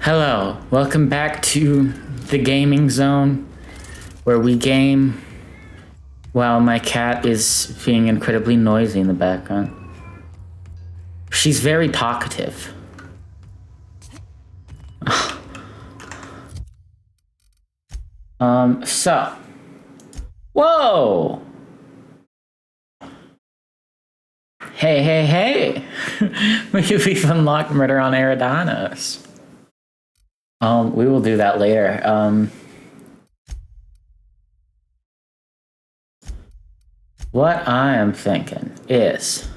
Hello, welcome back to the gaming zone where we game while my cat is being incredibly noisy in the background. She's very talkative. So. Whoa! Hey. We've unlocked Murder on Eridanos. We will do that later. What I am thinking is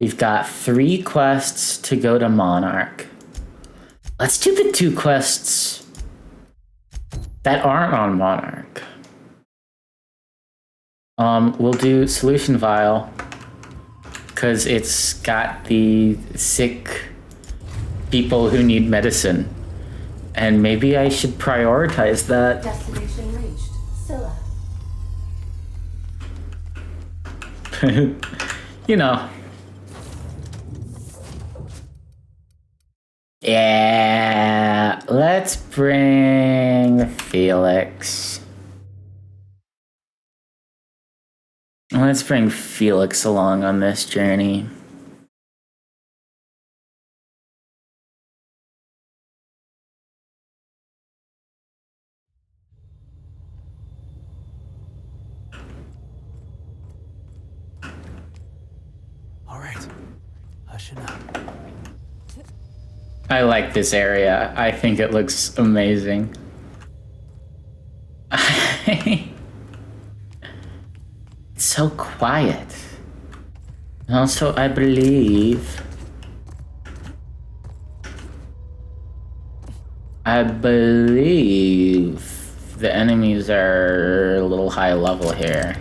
we've got 3 quests to go to Monarch. Let's do the 2 quests that aren't on Monarch. We'll do Solution Vial because it's got the sick people who need medicine, and maybe I should prioritize that. Destination reached. Scylla. You know. Yeah, let's bring Felix. Let's bring Felix along on this journey. All right, hushing up. I like this area. I think it looks amazing. It's so quiet. And also, I believe the enemies are a little high level here.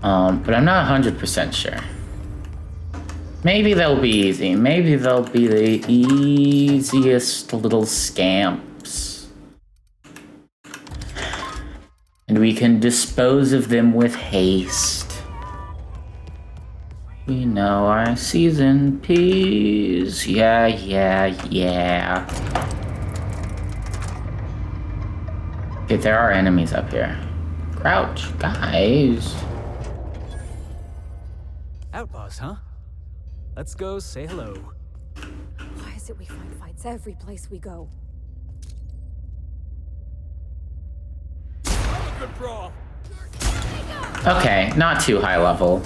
But I'm not 100% sure. Maybe they'll be easy. Maybe they'll be the easiest little scamps. And we can dispose of them with haste. We know our season peas. Yeah. Okay, there are enemies up here. Crouch, guys. Outlaws, huh? Let's go say hello. Why is it we find fights every place we go? Okay, not too high level.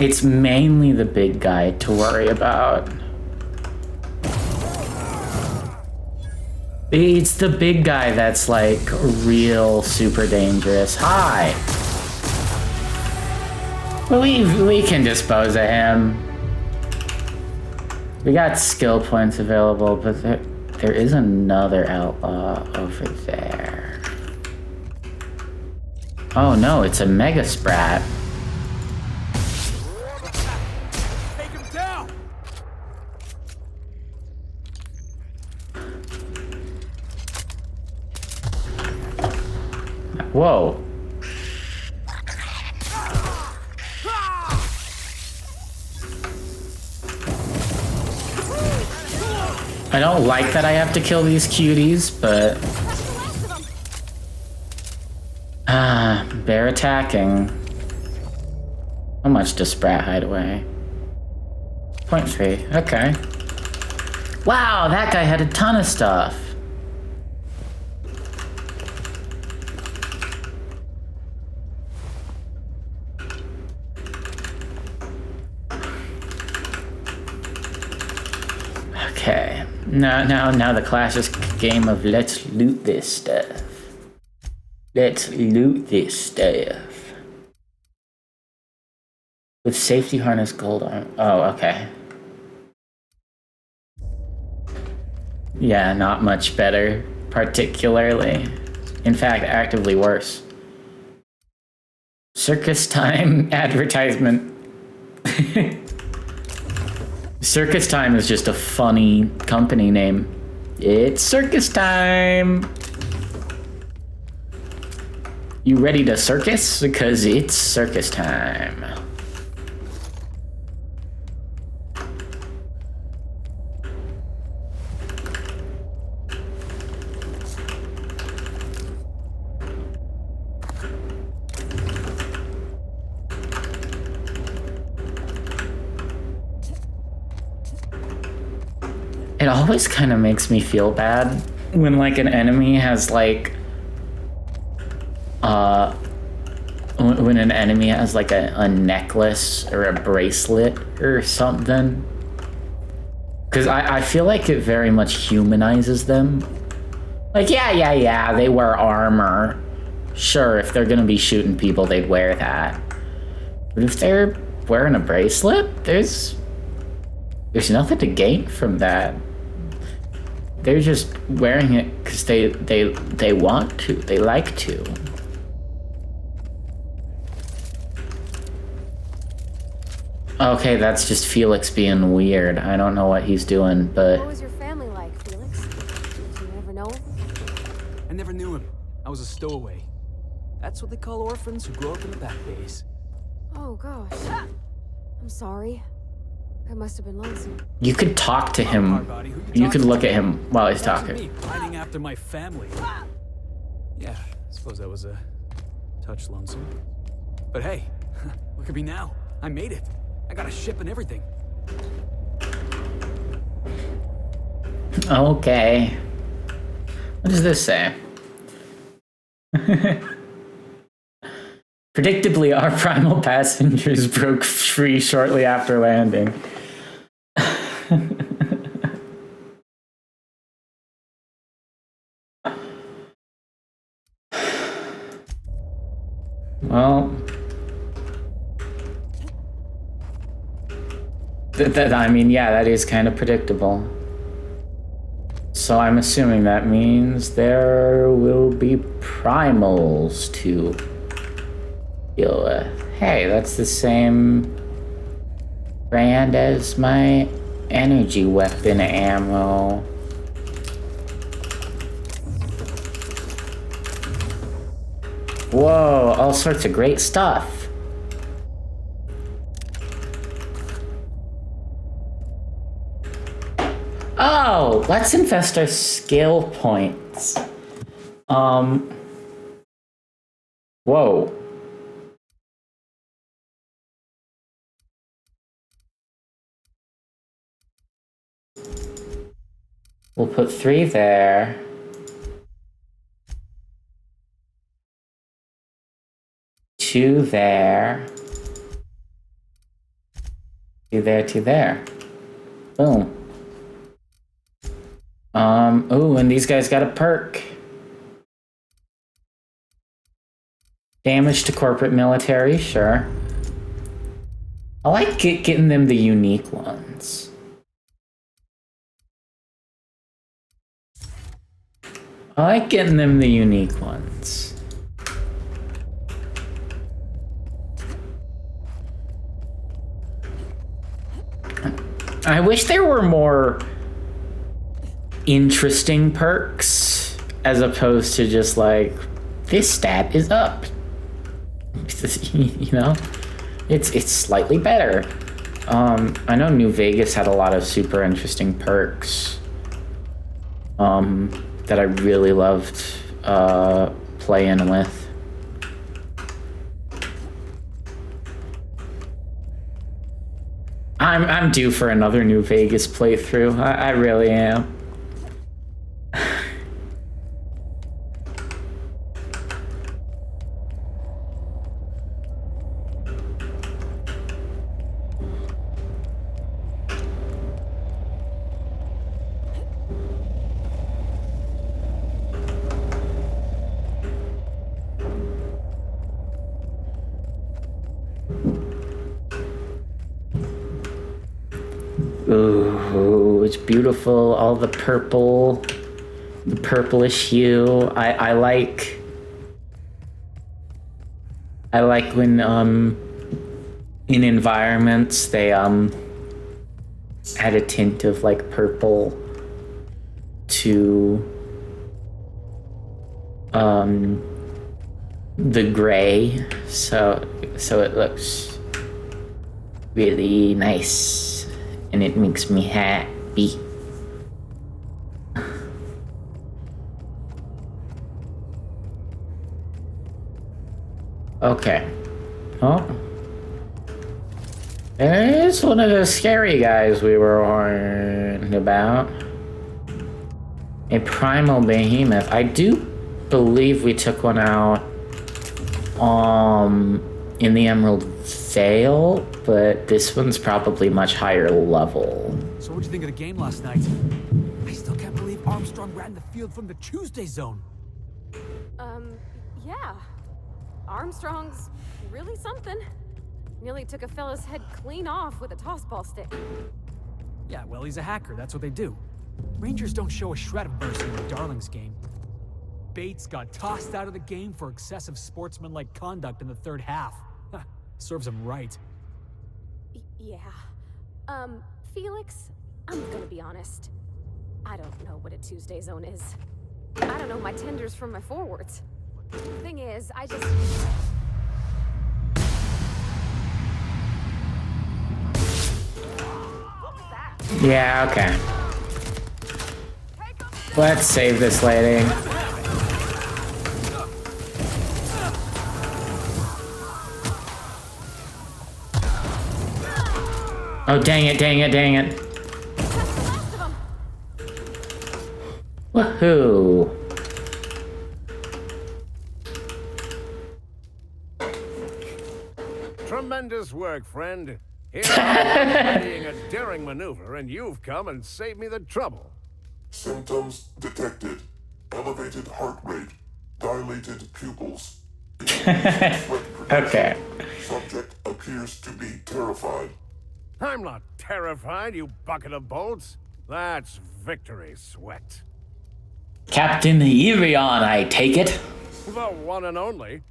It's mainly the big guy to worry about. It's the big guy that's like real super dangerous. Hi! We can dispose of him. We got skill points available, but there is another outlaw over there. Oh no, it's a mega sprat. Whoa. I don't like that I have to kill these cuties, but... they're attacking. How much does Sprat hide away? 0.3, okay. Wow, that guy had a ton of stuff. Okay, now the classic game of let's loot this stuff. Let's loot this stuff. With safety harness gold arm. Oh, okay. Yeah, not much better, particularly. In fact, actively worse. Circus time advertisement. Circus Time is just a funny company name. It's circus time! You ready to circus? Because it's circus time. It always kind of makes me feel bad when like an enemy has like when an enemy has like a necklace or a bracelet or something, because I feel like it very much humanizes them. Like yeah, they wear armor. Sure, if they're gonna be shooting people, they'd wear that. But if they're wearing a bracelet, there's nothing to gain from that. They're just wearing it because they want to. They like to. Okay, that's just Felix being weird. I don't know what he's doing, but... What was your family like, Felix? Did you ever know him? I never knew him. I was a stowaway. That's what they call orphans who grow up in the back days. Oh, gosh. I'm sorry. I must have been lonesome. You could talk to him. You could look at him while he's talking. Me pining after my family. Yeah, I suppose that was a touch lonesome. But hey, look at me now. I made it. I got a ship and everything. Okay. What does this say? Predictably, our primal passengers broke free shortly after landing. Well, I mean, yeah, that is kind of predictable. So I'm assuming that means there will be primals to deal with. Hey, that's the same brand as my energy weapon ammo. Whoa, all sorts of great stuff. Oh, let's invest our skill points. Whoa. We'll put 3 there. 2 there. 2 there, 2 there. Boom. Ooh, and these guys got a perk. Damage to corporate military, sure. I like getting them the unique ones. I like getting them the unique ones. I wish there were more interesting perks as opposed to just like, this stat is up. You know? It's slightly better. I know New Vegas had a lot of super interesting perks that I really loved playing with. I'm due for another New Vegas playthrough. I really am. Ooh, it's beautiful. All the purple, the purplish hue. I like when in environments they add a tint of like purple to the gray, so it looks really nice and it makes me happy. Okay. Oh. It's one of the scary guys we were warned about. A primal behemoth. I do believe we took one out in the Emerald Vale, but this one's probably much higher level. So what'd you think of the game last night? I still can't believe Armstrong ran the field from the Tuesday zone. Yeah. Armstrong's really something. Nearly took a fella's head clean off with a tossball stick. Yeah, well, he's a hacker. That's what they do. Rangers don't show a shred of mercy in the Darlings game. Bates got tossed out of the game for excessive sportsmanlike conduct in the third half. Serves him right. Yeah. Felix, I'm gonna be honest. I don't know what a Tuesday zone is. I don't know my tenders from my forwards. Thing is, I just... Yeah, okay. Let's save this lady. Oh, dang it, dang it, dang it. Woohoo. Tremendous work, friend. Here I'm readying a daring maneuver, and you've come and saved me the trouble. Symptoms detected. Elevated heart rate. Dilated pupils. Okay. Subject appears to be terrified. I'm not terrified, you bucket of bolts. That's victory sweat. Captain Irion, I take it. The one and only.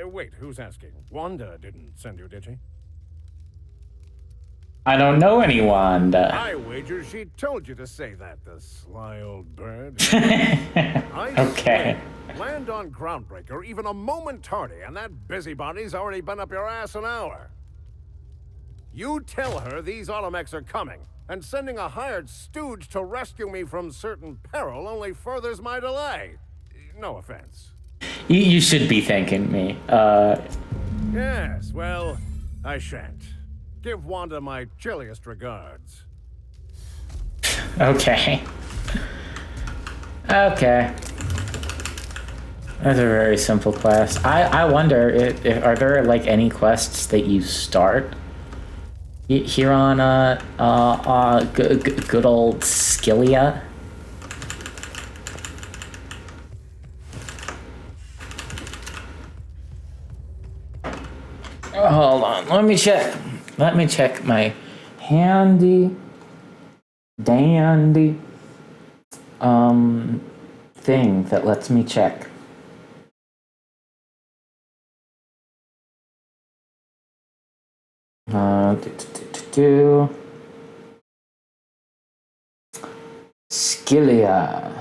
Wait, who's asking? Wanda didn't send you, did she? I don't know any Wanda. I wager she told you to say that, the sly old bird. I Okay. swear, land on Groundbreaker even a moment tardy, and that busybody's already been up your ass an hour. You tell her these automechs are coming, and sending a hired stooge to rescue me from certain peril only furthers my delay. No offense. You should be thanking me. Yes, well, I shan't. Give Wanda my chilliest regards. Okay. Okay. That's a very simple quest. I wonder, are there like any quests that you start here on good old Skillia? Hold on, let me check. Let me check my handy dandy thing that lets me check. Skillia.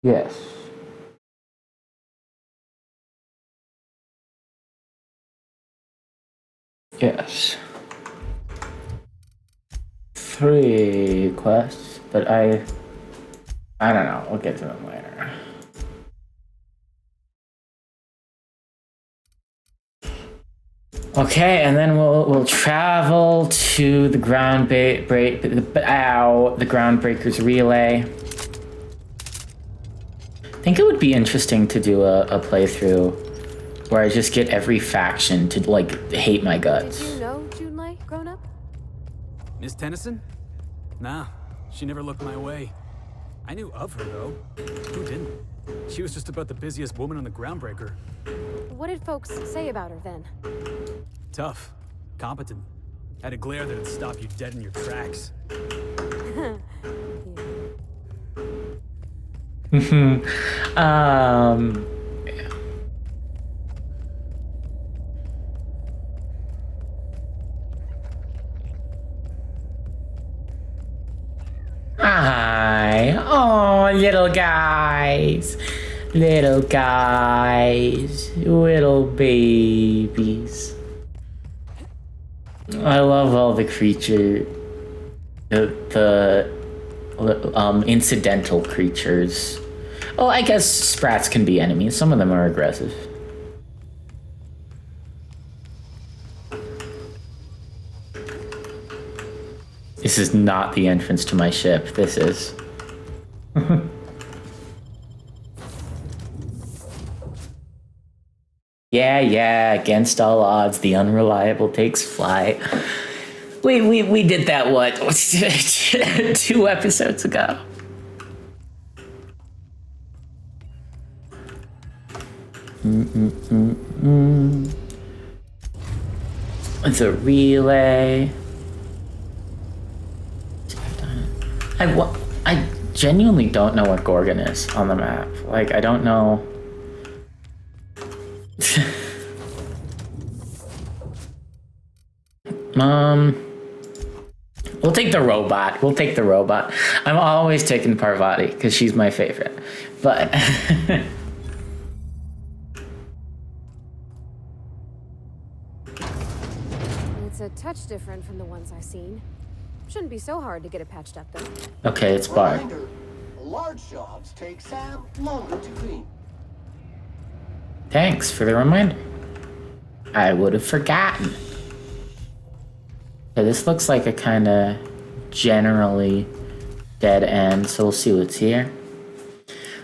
Yes. Yes. 3 quests, but I don't know. We'll get to them later. Okay, and then we'll travel to the the Groundbreakers relay. I think it would be interesting to do a playthrough where I just get every faction to like hate my guts. Did you know Junlei grown up? Miss Tennyson? Nah, she never looked my way. I knew of her, though. Who didn't? She was just about the busiest woman on the Groundbreaker. What did folks say about her then? Tough. Competent. Had a glare that'd stop you dead in your tracks. Hi. Oh, little guys. Little guys. Little babies. I love all the incidental creatures. Oh, I guess sprats can be enemies. Some of them are aggressive. This is not the entrance to my ship. This is. Yeah, against all odds, the unreliable takes flight. We did that, what, 2 episodes ago? The relay. I genuinely don't know what Gorgon is on the map. Like, I don't know. We'll take the robot. I'm always taking Parvati because she's my favorite. But It's a touch different from the ones I've seen. Shouldn't be so hard to get it patched up, though. okay, it's Bard. Reminder, large jobs take Sam longer to clean. Thanks for the reminder. I would have forgotten. Okay, this looks like a kind of generally dead end, so we'll see what's here.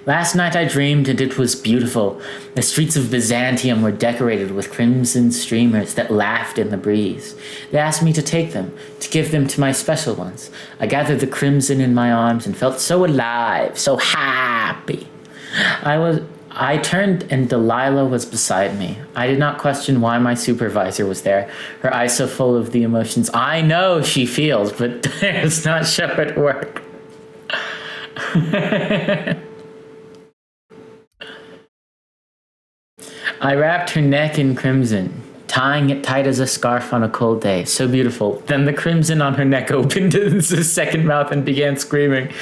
Last night I dreamed and it was beautiful. The streets of Byzantium were decorated with crimson streamers that laughed in the breeze. They asked me to take them, to give them to my special ones. I gathered the crimson in my arms and felt so alive, so happy. I turned and Delilah was beside me. I did not question why my supervisor was there, her eyes so full of the emotions I know she feels, but does not show at work. I wrapped her neck in crimson, tying it tight as a scarf on a cold day. So beautiful. Then the crimson on her neck opened as a second mouth and began screaming.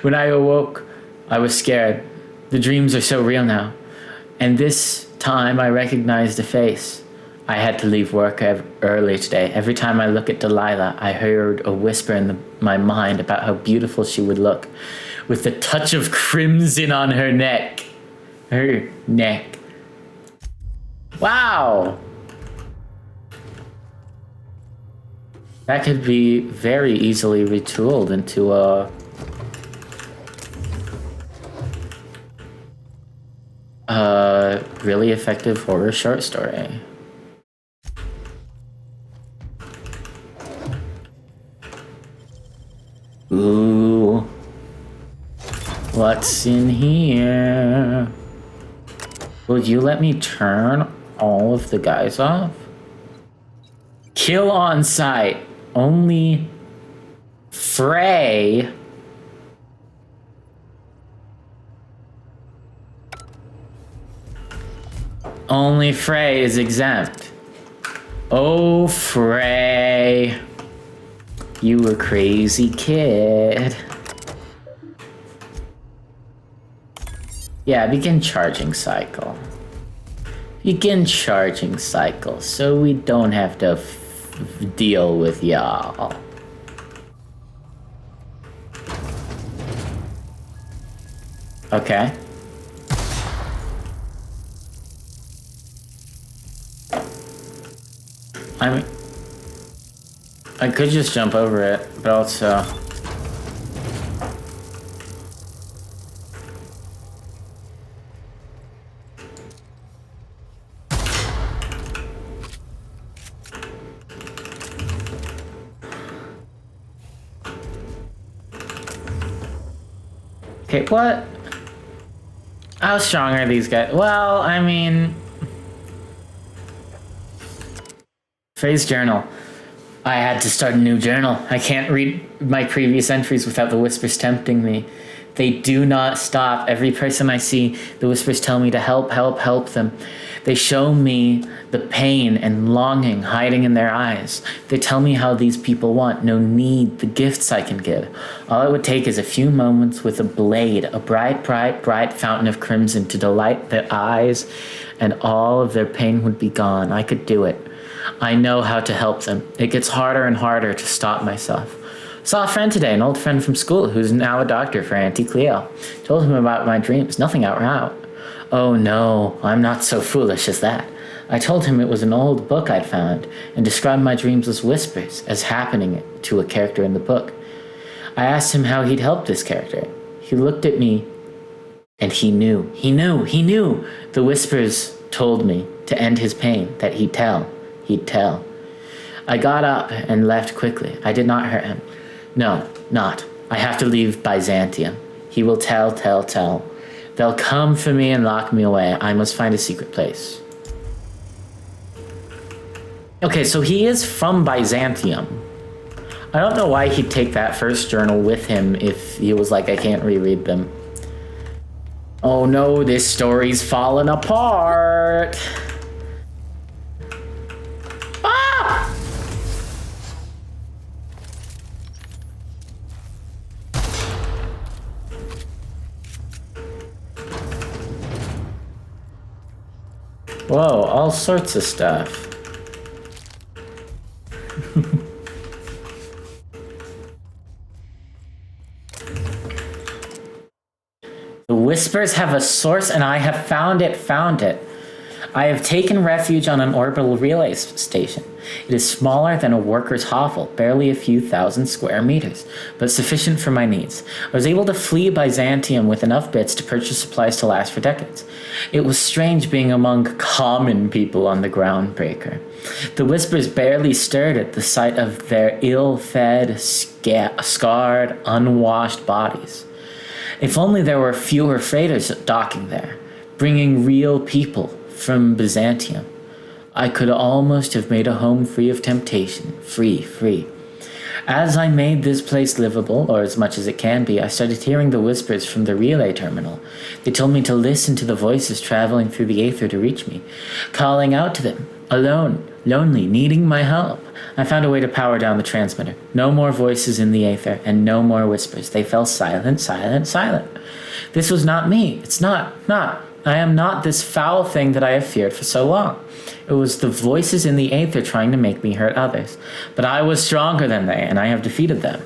When I awoke, I was scared. The dreams are so real now. And this time I recognized a face. I had to leave work early today. Every time I look at Delilah, I heard a whisper in my mind about how beautiful she would look with the touch of crimson on her neck. Her neck. Wow! That could be very easily retooled into a really effective horror short story. Ooh. What's in here? Will you let me turn all of the guys off? Kill on sight. Only Frey. Only Frey is exempt. Oh, Frey. You a crazy kid. Yeah, begin charging cycle. Begin charging cycle so we don't have to deal with y'all. Okay. I mean, I could just jump over it, but also... Okay, what? How strong are these guys? Well, I mean... Phrase journal. I had to start a new journal. I can't read my previous entries without the whispers tempting me. They do not stop. Every person I see, the whispers tell me to help them. They show me the pain and longing hiding in their eyes. They tell me how these people want, no need, the gifts I can give. All it would take is a few moments with a blade, a bright, bright, bright fountain of crimson to delight their eyes, and all of their pain would be gone. I could do it. I know how to help them. It gets harder and harder to stop myself. Saw a friend today, an old friend from school who's now a doctor for Auntie Cleo. Told him about my dreams, nothing out. Oh no, I'm not so foolish as that. I told him it was an old book I'd found and described my dreams as whispers, as happening to a character in the book. I asked him how he'd help this character. He looked at me and he knew. The whispers told me to end his pain, that he'd tell. I got up and left quickly. I did not hurt him. No, not. I have to leave Byzantium. He will tell. They'll come for me and lock me away. I must find a secret place. Okay, so he is from Byzantium. I don't know why he'd take that first journal with him if he was like, I can't reread them. Oh no, this story's falling apart. Ah! Whoa, all sorts of stuff. The whispers have a source and I have found it. I have taken refuge on an orbital relay station. It is smaller than a worker's hovel, barely a few thousand square meters, but sufficient for my needs. I was able to flee Byzantium with enough bits to purchase supplies to last for decades. It was strange being among common people on the Groundbreaker. The whispers barely stirred at the sight of their ill-fed, scarred, unwashed bodies. If only there were fewer freighters docking there, bringing real people from Byzantium. I could almost have made a home free of temptation. Free. As I made this place livable, or as much as it can be, I started hearing the whispers from the relay terminal. They told me to listen to the voices traveling through the aether to reach me, calling out to them, alone, lonely, needing my help. I found a way to power down the transmitter. No more voices in the aether, and no more whispers. They fell silent. This was not me. It's not. I am not this foul thing that I have feared for so long. It was the voices in the aether trying to make me hurt others. But I was stronger than they, and I have defeated them.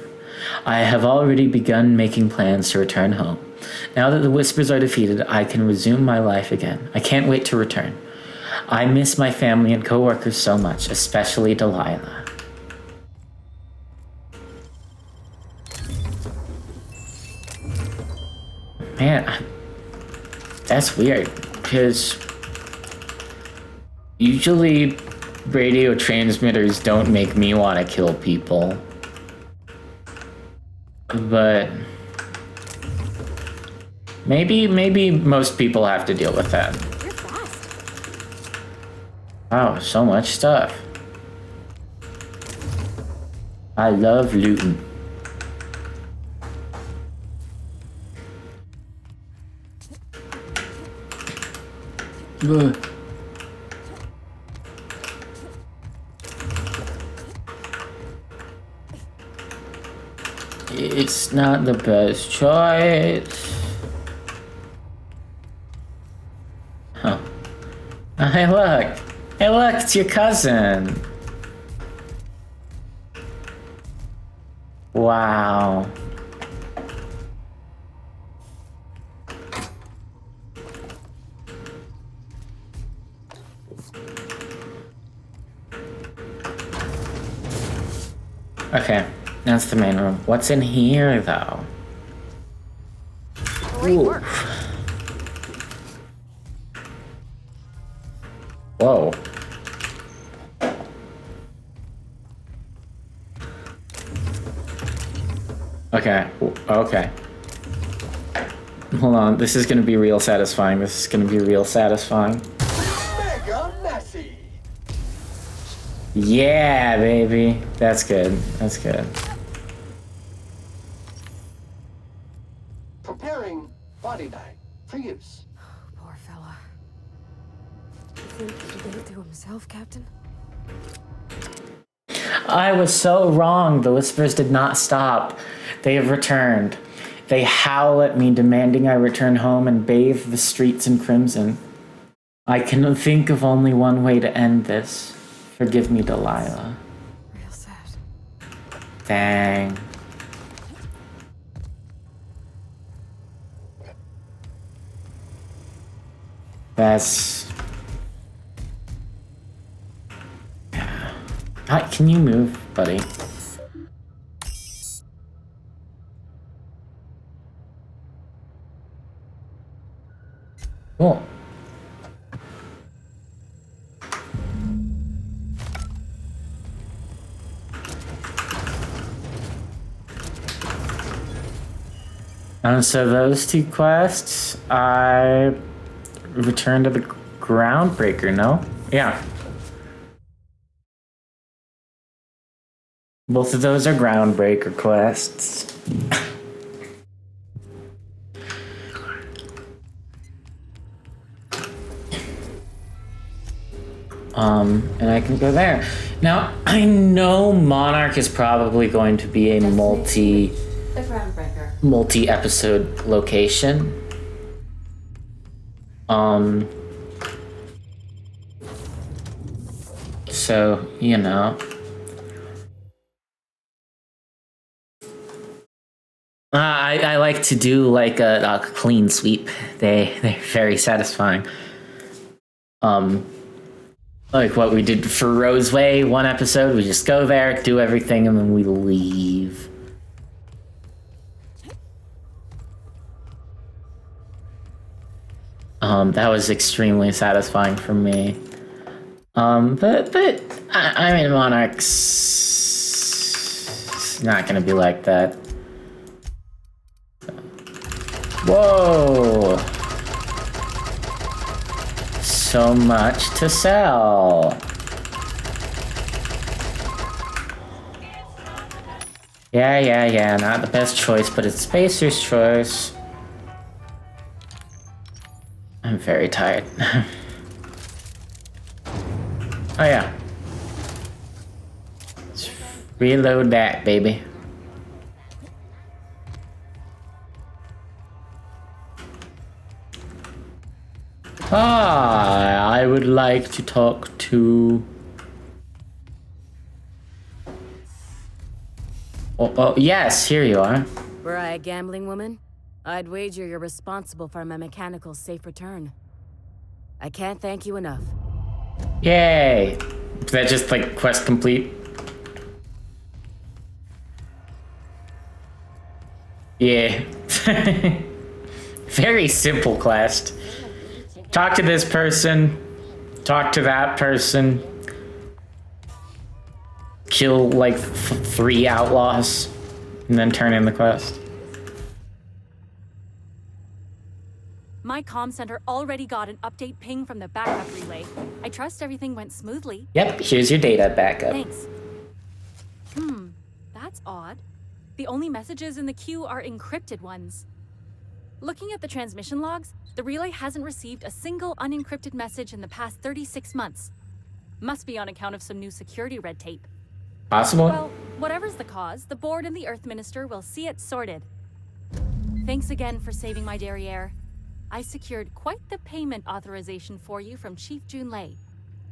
I have already begun making plans to return home. Now that the whispers are defeated, I can resume my life again. I can't wait to return. I miss my family and co-workers so much, especially Delilah. Man, that's weird, because usually radio transmitters don't make me want to kill people. But maybe most people have to deal with that. You're fast. Wow, so much stuff. I love looting. Ugh. It's not the best choice. Oh. Hey look, it's your cousin. Wow. Okay, that's the main room. What's in here, though? Great work. Whoa. Okay. Hold on, this is gonna be real satisfying. Mega messy. Yeah, baby. That's good. Preparing body bag for use. Poor fella. do himself, Captain? I was so wrong. The whispers did not stop. They have returned. They howl at me, demanding I return home and bathe the streets in crimson. I can think of only one way to end this. Forgive me, Delilah. Real sad. Dang. That's... Can you move, buddy? Cool. And so those two quests, I returned to the Groundbreaker, no? Yeah. Both of those are Groundbreaker quests. And I can go there. Now, I know Monarch is probably going to be a multi-episode location. So, you know. I like to do like a clean sweep. They're very satisfying. Like what we did for Roseway, one episode, we just go there, do everything, and then we leave. That was extremely satisfying for me. But I mean, Monarch's not gonna be like that. Whoa! So much to sell. Yeah, not the best choice, but it's Spacer's choice. I'm very tired. Oh yeah. Let's reload that, baby. Hi, I would like to talk to... Oh, yes, here you are. Were I a gambling woman, I'd wager you're responsible for my mechanical safe return. I can't thank you enough. Yay! Is that just like quest complete? Yeah. Very simple quest. Talk to this person, talk to that person, kill like 3 outlaws, and then turn in the quest. My comm center already got an update ping from the backup relay. I trust everything went smoothly. Yep, here's your data backup. Thanks. That's odd. The only messages in the queue are encrypted ones. Looking at the transmission logs, the relay hasn't received a single unencrypted message in the past 36 months. Must be on account of some new security red tape. Possible? Well, whatever's the cause, the board and the Earth Minister will see it sorted. Thanks again for saving my derriere. I secured quite the payment authorization for you from Chief Junlei.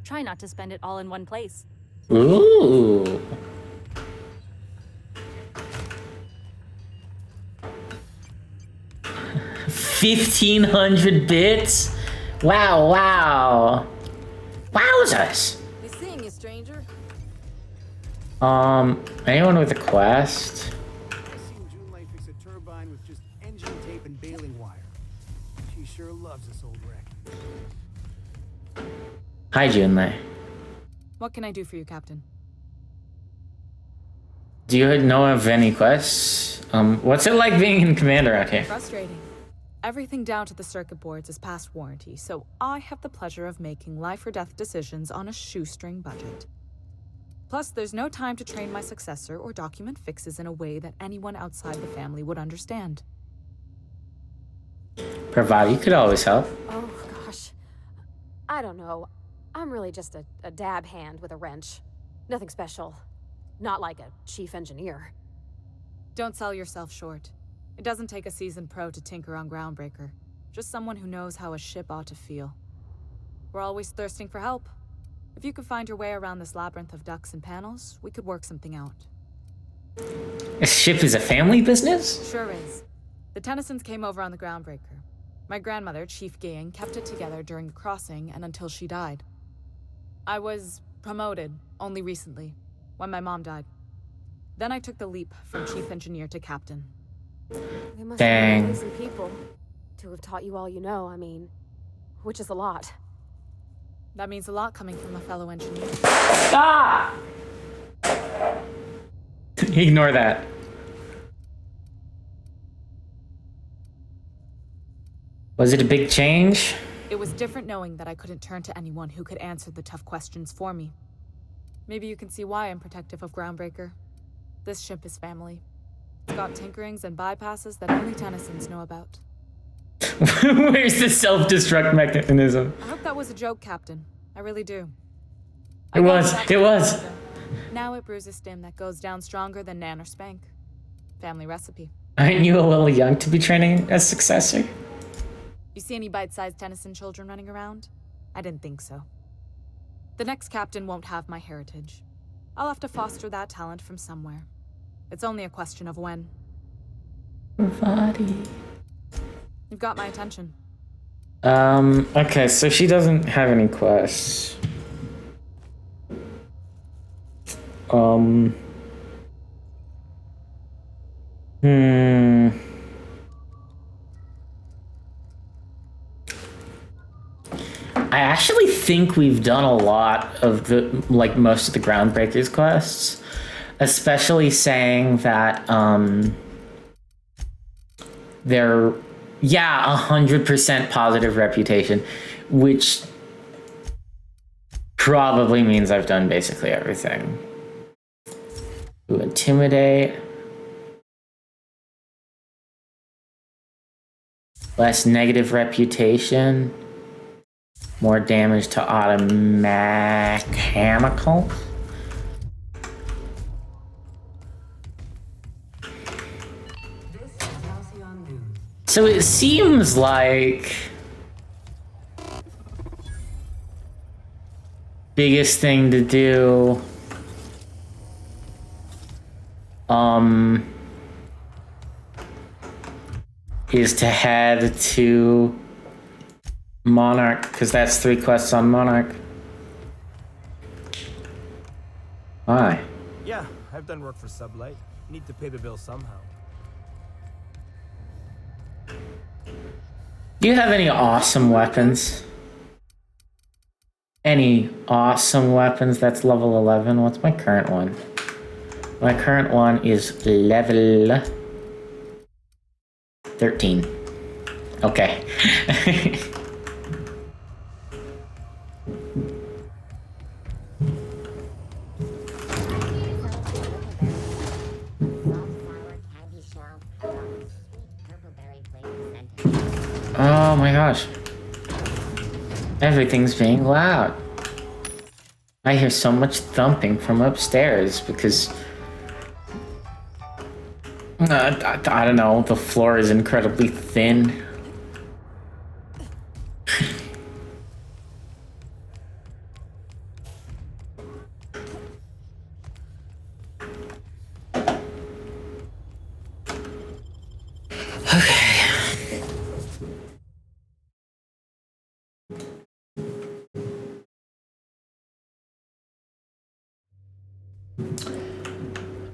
Try not to spend it all in one place. Ooh. $1,500 bits? Wow. Wowzers. Be seeing you, stranger. Anyone with a quest? I've seen Junlei fix a turbine with just engine tape and baling wire. She sure loves this old wreck. Hi, Junlei. What can I do for you, Captain? Do you know of any quests? What's it like being in command around here? Frustrating. Everything down to the circuit boards is past warranty, so I have the pleasure of making life or death decisions on a shoestring budget. Plus, there's no time to train my successor or document fixes in a way that anyone outside the family would understand. Pravati, you could always help. Oh, gosh. I don't know. I'm really just a dab hand with a wrench. Nothing special. Not like a chief engineer. Don't sell yourself short. It doesn't take a seasoned pro to tinker on Groundbreaker. Just someone who knows how a ship ought to feel. We're always thirsting for help. If you could find your way around this labyrinth of ducts and panels, we could work something out. A ship is a family business? Sure is. The Tennysons came over on the Groundbreaker. My grandmother, Chief Gaying, kept it together during the crossing and until she died. I was promoted only recently, when my mom died. Then I took the leap from chief engineer to captain. They must Dang. be amazing people to have taught you all you know, I mean, which is a lot. That means a lot coming from a fellow engineer. Ah! Ignore that. Was it a big change? It was different knowing that I couldn't turn to anyone who could answer the tough questions for me. Maybe you can see why I'm protective of Groundbreaker. This ship is family. It's got tinkerings and bypasses that only Tennysons know about. Where's the self-destruct mechanism? I hope that was a joke, Captain. I really do. It was. It was. Now it brews a stim that goes down stronger than Nan or Spank. Family recipe. Aren't you a little young to be training a successor? You see any bite-sized Tennyson children running around? I didn't think so. The next captain won't have my heritage. I'll have to foster that talent from somewhere. It's only a question of when. Body. You've got my attention. Okay, so she doesn't have any quests. I actually think we've done a lot of the, like, most of the Groundbreakers quests, especially saying that, they're, 100% positive reputation, which probably means I've done basically everything. Ooh, intimidate. Less negative reputation. More damage to automechanical. So it seems like biggest thing to do is to head to Monarch, because that's 3 quests on Monarch. Why? Yeah, I've done work for Sublight. Need to pay the bill somehow. Do you have any awesome weapons? Any awesome weapons that's level 11? What's my current one? My current one is level 13. Okay. Oh my gosh. Everything's being loud. I hear so much thumping from upstairs because I don't know, the floor is incredibly thin.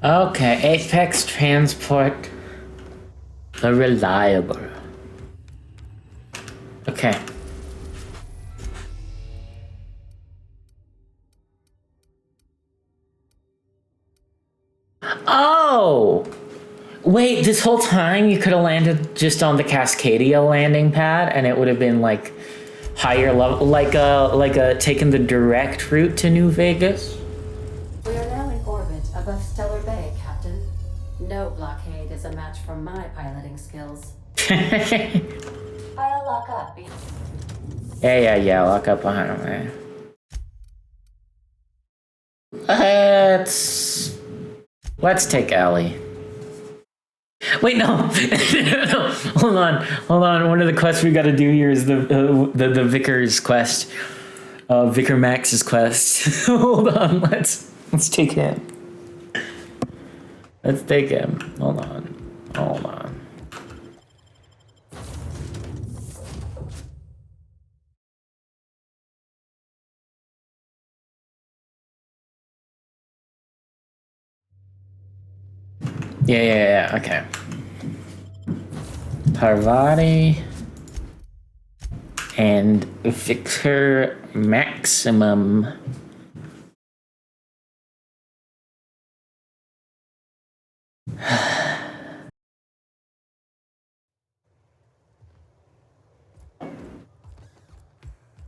Okay, Apex Transport, the Reliable. Okay. Oh! Wait, this whole time you could have landed just on the Cascadia landing pad and it would have been like higher level, like a taking the direct route to New Vegas? We are now in orbit above Stellar Bay, Captain. No blockade is a match for my piloting skills. I'll lock up. Yeah, lock up behind me. Let's take Ellie. Wait, no. No. Hold on. One of the quests we got to do here is the Vicar's quest. Vicar Max's quest. Hold on. Let's take him. Let's take him. Hold on. Yeah. Okay. Parvati and Victor Maximum.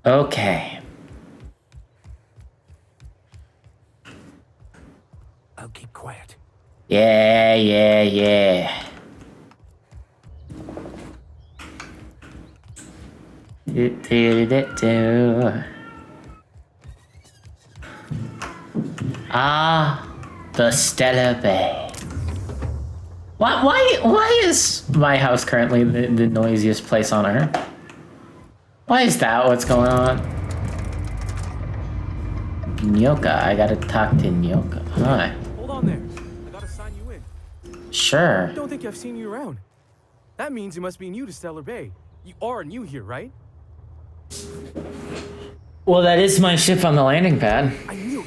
Okay. I'll keep quiet. Yeah. The Stellar Bay. Why is my house currently the noisiest place on Earth? Why is that what's going on? Nyoka, I gotta talk to Nyoka. Hi. Hold on there. I gotta sign you in. Sure. I don't think I've seen you around. That means you must be new to Stellar Bay. You are new here, right? Well, that is my ship on the landing pad. I knew it.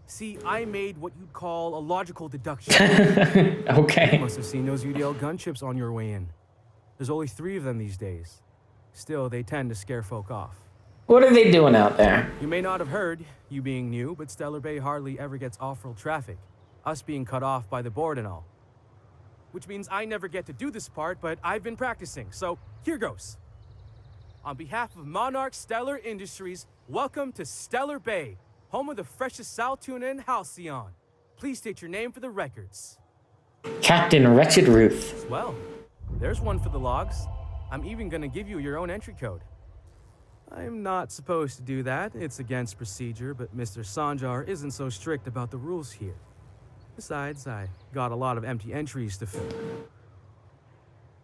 See, I made what you'd call a logical deduction. Okay. You must have seen those UDL gunships on your way in. There's only 3 of them these days. Still, they tend to scare folk off. What are they doing out there? You may not have heard, you being new, but Stellar Bay hardly ever gets off-road traffic. Us being cut off by the board and all. Which means I never get to do this part, but I've been practicing, so here goes. On behalf of Monarch Stellar Industries, welcome to Stellar Bay, home of the freshest sal tuna in Halcyon. Please state your name for the records. Captain Wretched Ruth. Well, there's one for the logs. I'm even gonna give you your own entry code. I'm not supposed to do that. It's against procedure, but Mr. Sanjar isn't so strict about the rules here. Besides, I got a lot of empty entries to fill.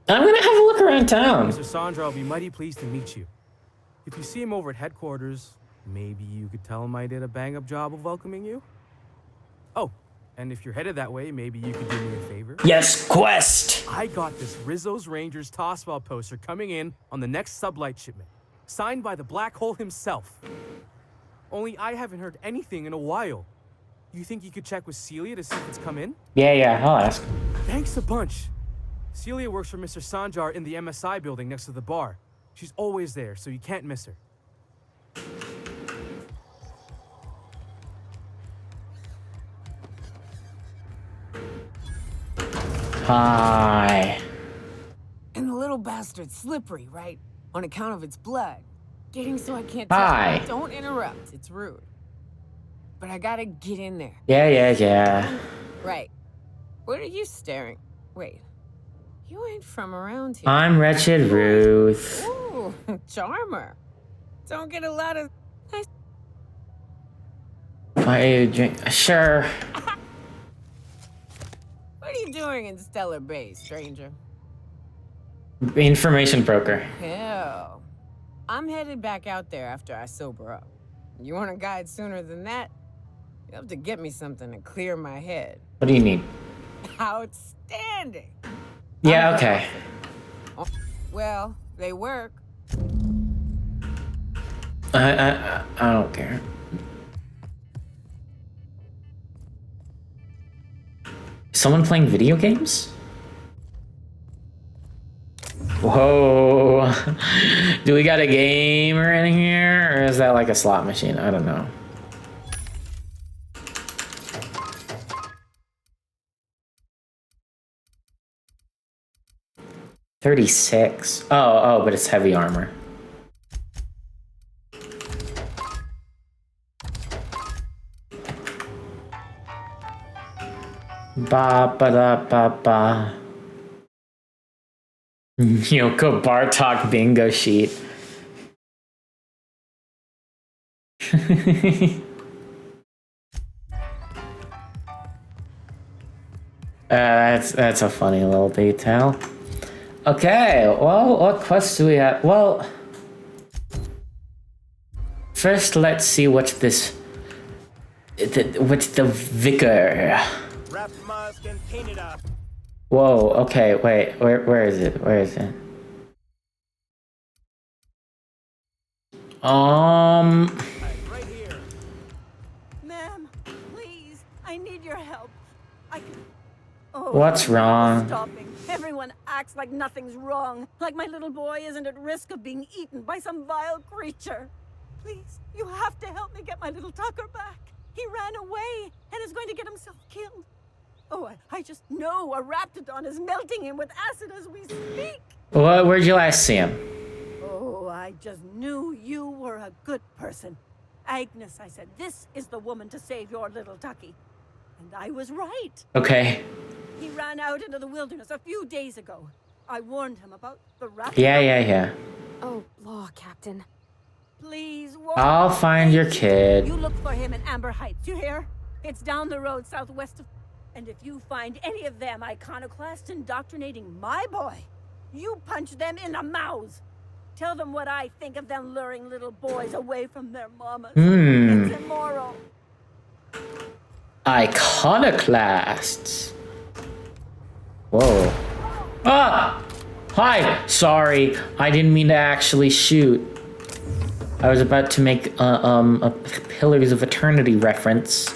I'm gonna have a look around town. Mr. Sanjar will be mighty pleased to meet you. If you see him over at headquarters, maybe you could tell him I did a bang-up job of welcoming you? Oh, and if you're headed that way, maybe you could do me a favor? Yes, quest! I got this Rizzo's Rangers Tossball poster coming in on the next sublight shipment, signed by the Black Hole himself. Only I haven't heard anything in a while. You think you could check with Celia to see if it's come in? Yeah, I'll ask. Thanks a bunch. Celia works for Mr. Sanjar in the MSI building next to the bar. She's always there, so you can't miss her. Hi. And the little bastard's slippery, right? On account of its blood. Getting so I can't Hi. tell. Don't interrupt, it's rude. But I gotta get in there. Yeah. Right. What are you staring? Wait. You ain't from around here. I'm Wretched Ruth. Ooh, charmer. Don't get a lot of nice. Why are you drink? Sure. What are you doing in Stellar Bay, stranger? Information broker. Hell. I'm headed back out there after I sober up. You want a guide sooner than that? You have to get me something to clear my head. What do you need? Outstanding. Yeah, okay. Well, they work. I don't care. Someone playing video games? Whoa. Do we got a gamer in here? Or is that like a slot machine? I don't know. $36. Oh, but it's heavy armor. Ba. Yoko Bartok bingo sheet. That's a funny little detail. Okay, well, what quests do we have? Well, first let's see what's this. What's the vicar? Wrap mask and paint it up. Whoa. Okay. Wait. Where is it? Where is it? Right here. Ma'am, please, I need your help. Oh, What's wrong? Stopping. Everyone acts like nothing's wrong, like my little boy isn't at risk of being eaten by some vile creature. Please, you have to help me get my little Tucker back. He ran away and is going to get himself killed. Oh, I just know a raptidon is melting him with acid as we speak. Where'd you last see him? Oh, I just knew you were a good person. Agnes, I said, this is the woman to save your little Tucky. And I was right. Okay. He ran out into the wilderness a few days ago. I warned him about the raptidon. Yeah. Oh, law, Captain. Please, walk. I'll find your kid. You look for him in Amber Heights, you hear? It's down the road southwest of... And if you find any of them iconoclasts indoctrinating my boy, you punch them in the mouths. Tell them what I think of them luring little boys away from their mamas. It's immoral. Iconoclasts. Whoa. Ah! Hi! Sorry, I didn't mean to actually shoot. I was about to make a Pillars of Eternity reference.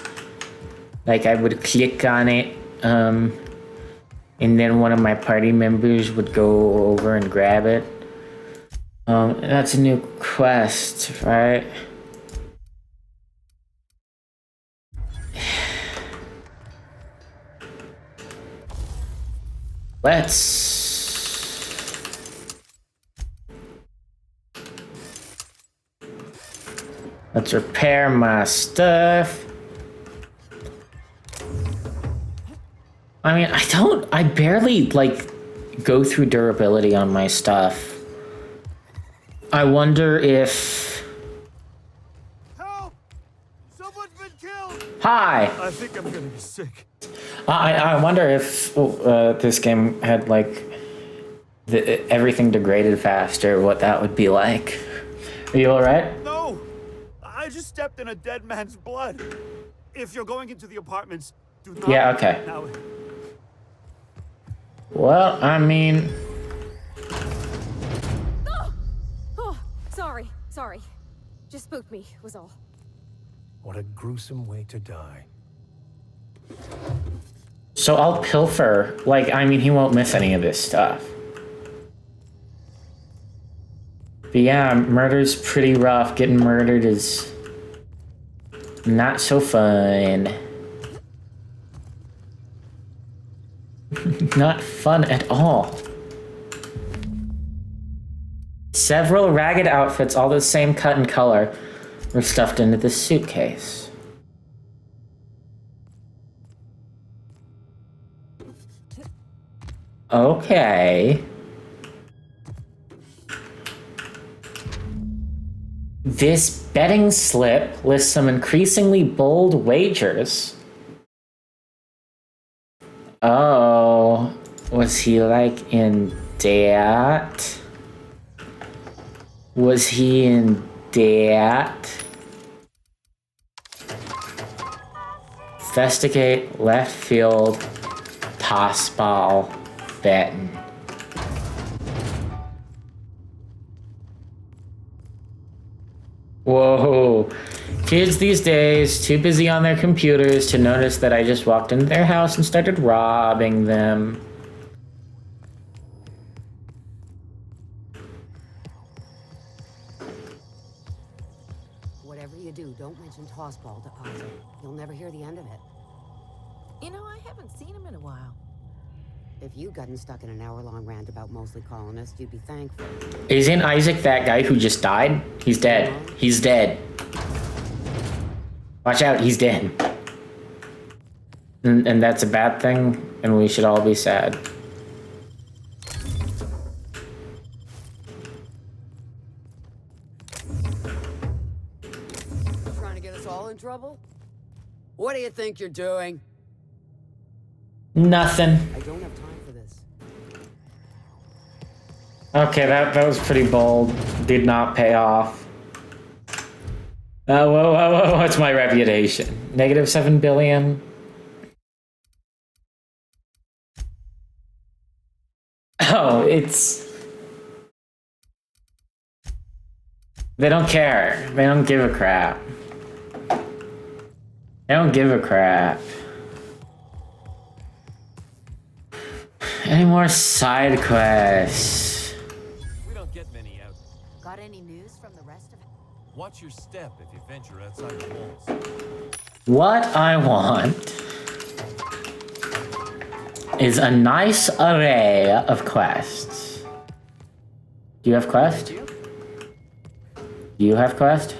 Like, I would click on it, and then one of my party members would go over and grab it. That's a new quest, right? Let's repair my stuff. I mean, I barely, like, go through durability on my stuff. I wonder if... Help! Someone's been killed! Hi! I think I'm gonna be sick. I wonder if this game had, like, everything degraded faster, what that would be like. Are you alright? No! I just stepped in a dead man's blood. If you're going into the apartments, do not... Yeah, okay. Now... Well, I mean... Oh, sorry. Just spooked me, was all. What a gruesome way to die. So I'll pilfer. Like, I mean, he won't miss any of this stuff. But yeah, murder's pretty rough. Getting murdered is not so fun. Not fun at all. Several ragged outfits, all the same cut and color, were stuffed into this suitcase. Okay. This betting slip lists some increasingly bold wagers. Oh, was he like in debt? Was he in debt? Investigate left field tossball betting. Whoa. Kids these days, too busy on their computers to notice that I just walked into their house and started robbing them. Whatever you do, don't mention tossball to Isaac. You'll never hear the end of it. You know, I haven't seen him in a while. If you'd gotten stuck in an hour-long rant about mostly colonists, you'd be thankful. Isn't Isaac that guy who just died? He's dead. He's dead. Watch out, he's dead. And that's a bad thing, and we should all be sad. Trying to get us all in trouble? What do you think you're doing? Nothing. I don't have time for this. Okay, that was pretty bold. Did not pay off. Whoa, what's my reputation? Negative 7 billion? Oh, it's... They don't care. They don't give a crap. They don't give a crap. Any more side quests? We don't get many out. Got any news from the rest of it? Watch your step if you venture outside the walls. What I want is a nice array of quests. Do you have quest? Do you have quest?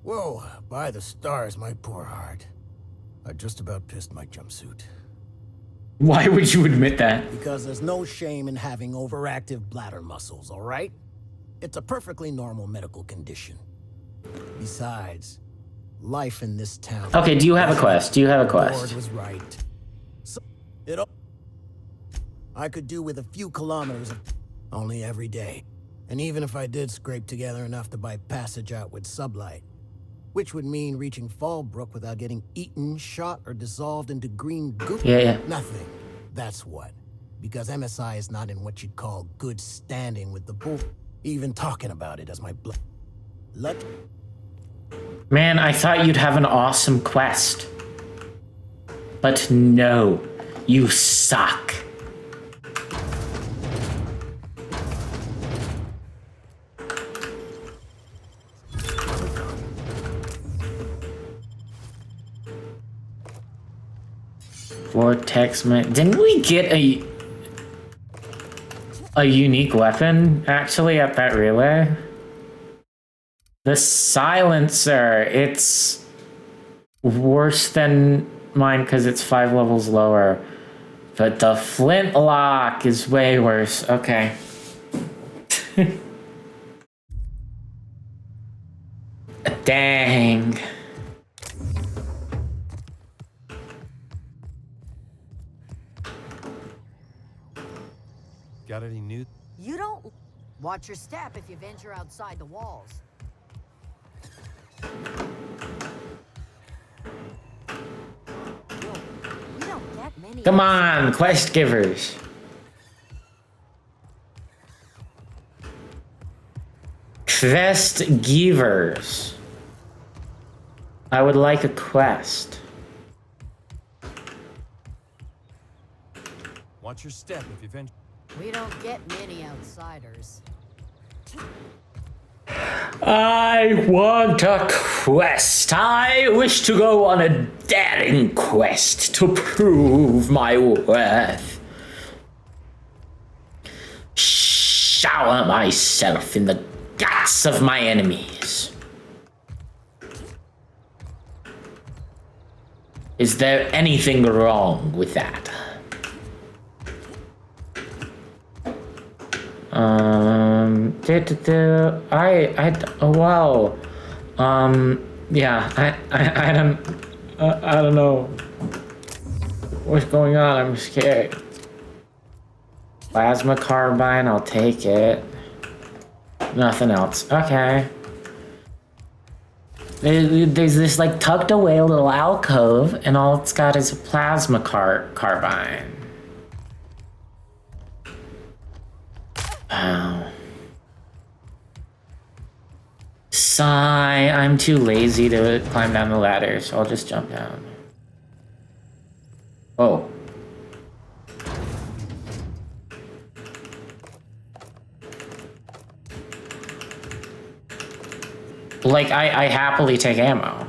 Whoa, by the stars, my poor heart. I just about pissed my jumpsuit. Why would you admit that? Because there's no shame in having overactive bladder muscles, all right? It's a perfectly normal medical condition. Besides, life in this town... Okay, do you have a quest? Do you have a quest? Lord was right. So, I could do with a few kilometers of... only every day. And even if I did scrape together enough to buy passage out with sublight, which would mean reaching Fallbrook without getting eaten, shot, or dissolved into green goop. Yeah. Nothing. That's what. Because MSI is not in what you'd call good standing with the bull. Even talking about it as my blood. Man, I thought you'd have an awesome quest. But no, you suck. Vortex man. Didn't we get a unique weapon actually at that relay? The silencer. It's worse than mine because it's 5 levels lower. But the flintlock is way worse. Okay. Dang. Got any news? You don't... Watch your step if you venture outside the walls. We don't get many... Come on, quest givers. Quest givers. I would like a quest. Watch your step if you venture. We don't get many outsiders. I want a quest. I wish to go on a daring quest to prove my worth. Shower myself in the guts of my enemies. Is there anything wrong with that? Yeah, I don't know what's going on. I'm scared. Plasma carbine, I'll take it. Nothing else. Okay. There's this like tucked away little alcove, and all it's got is a plasma carbine. Wow. Sigh, I'm too lazy to climb down the ladder, so I'll just jump down. Oh. Like, I happily take ammo.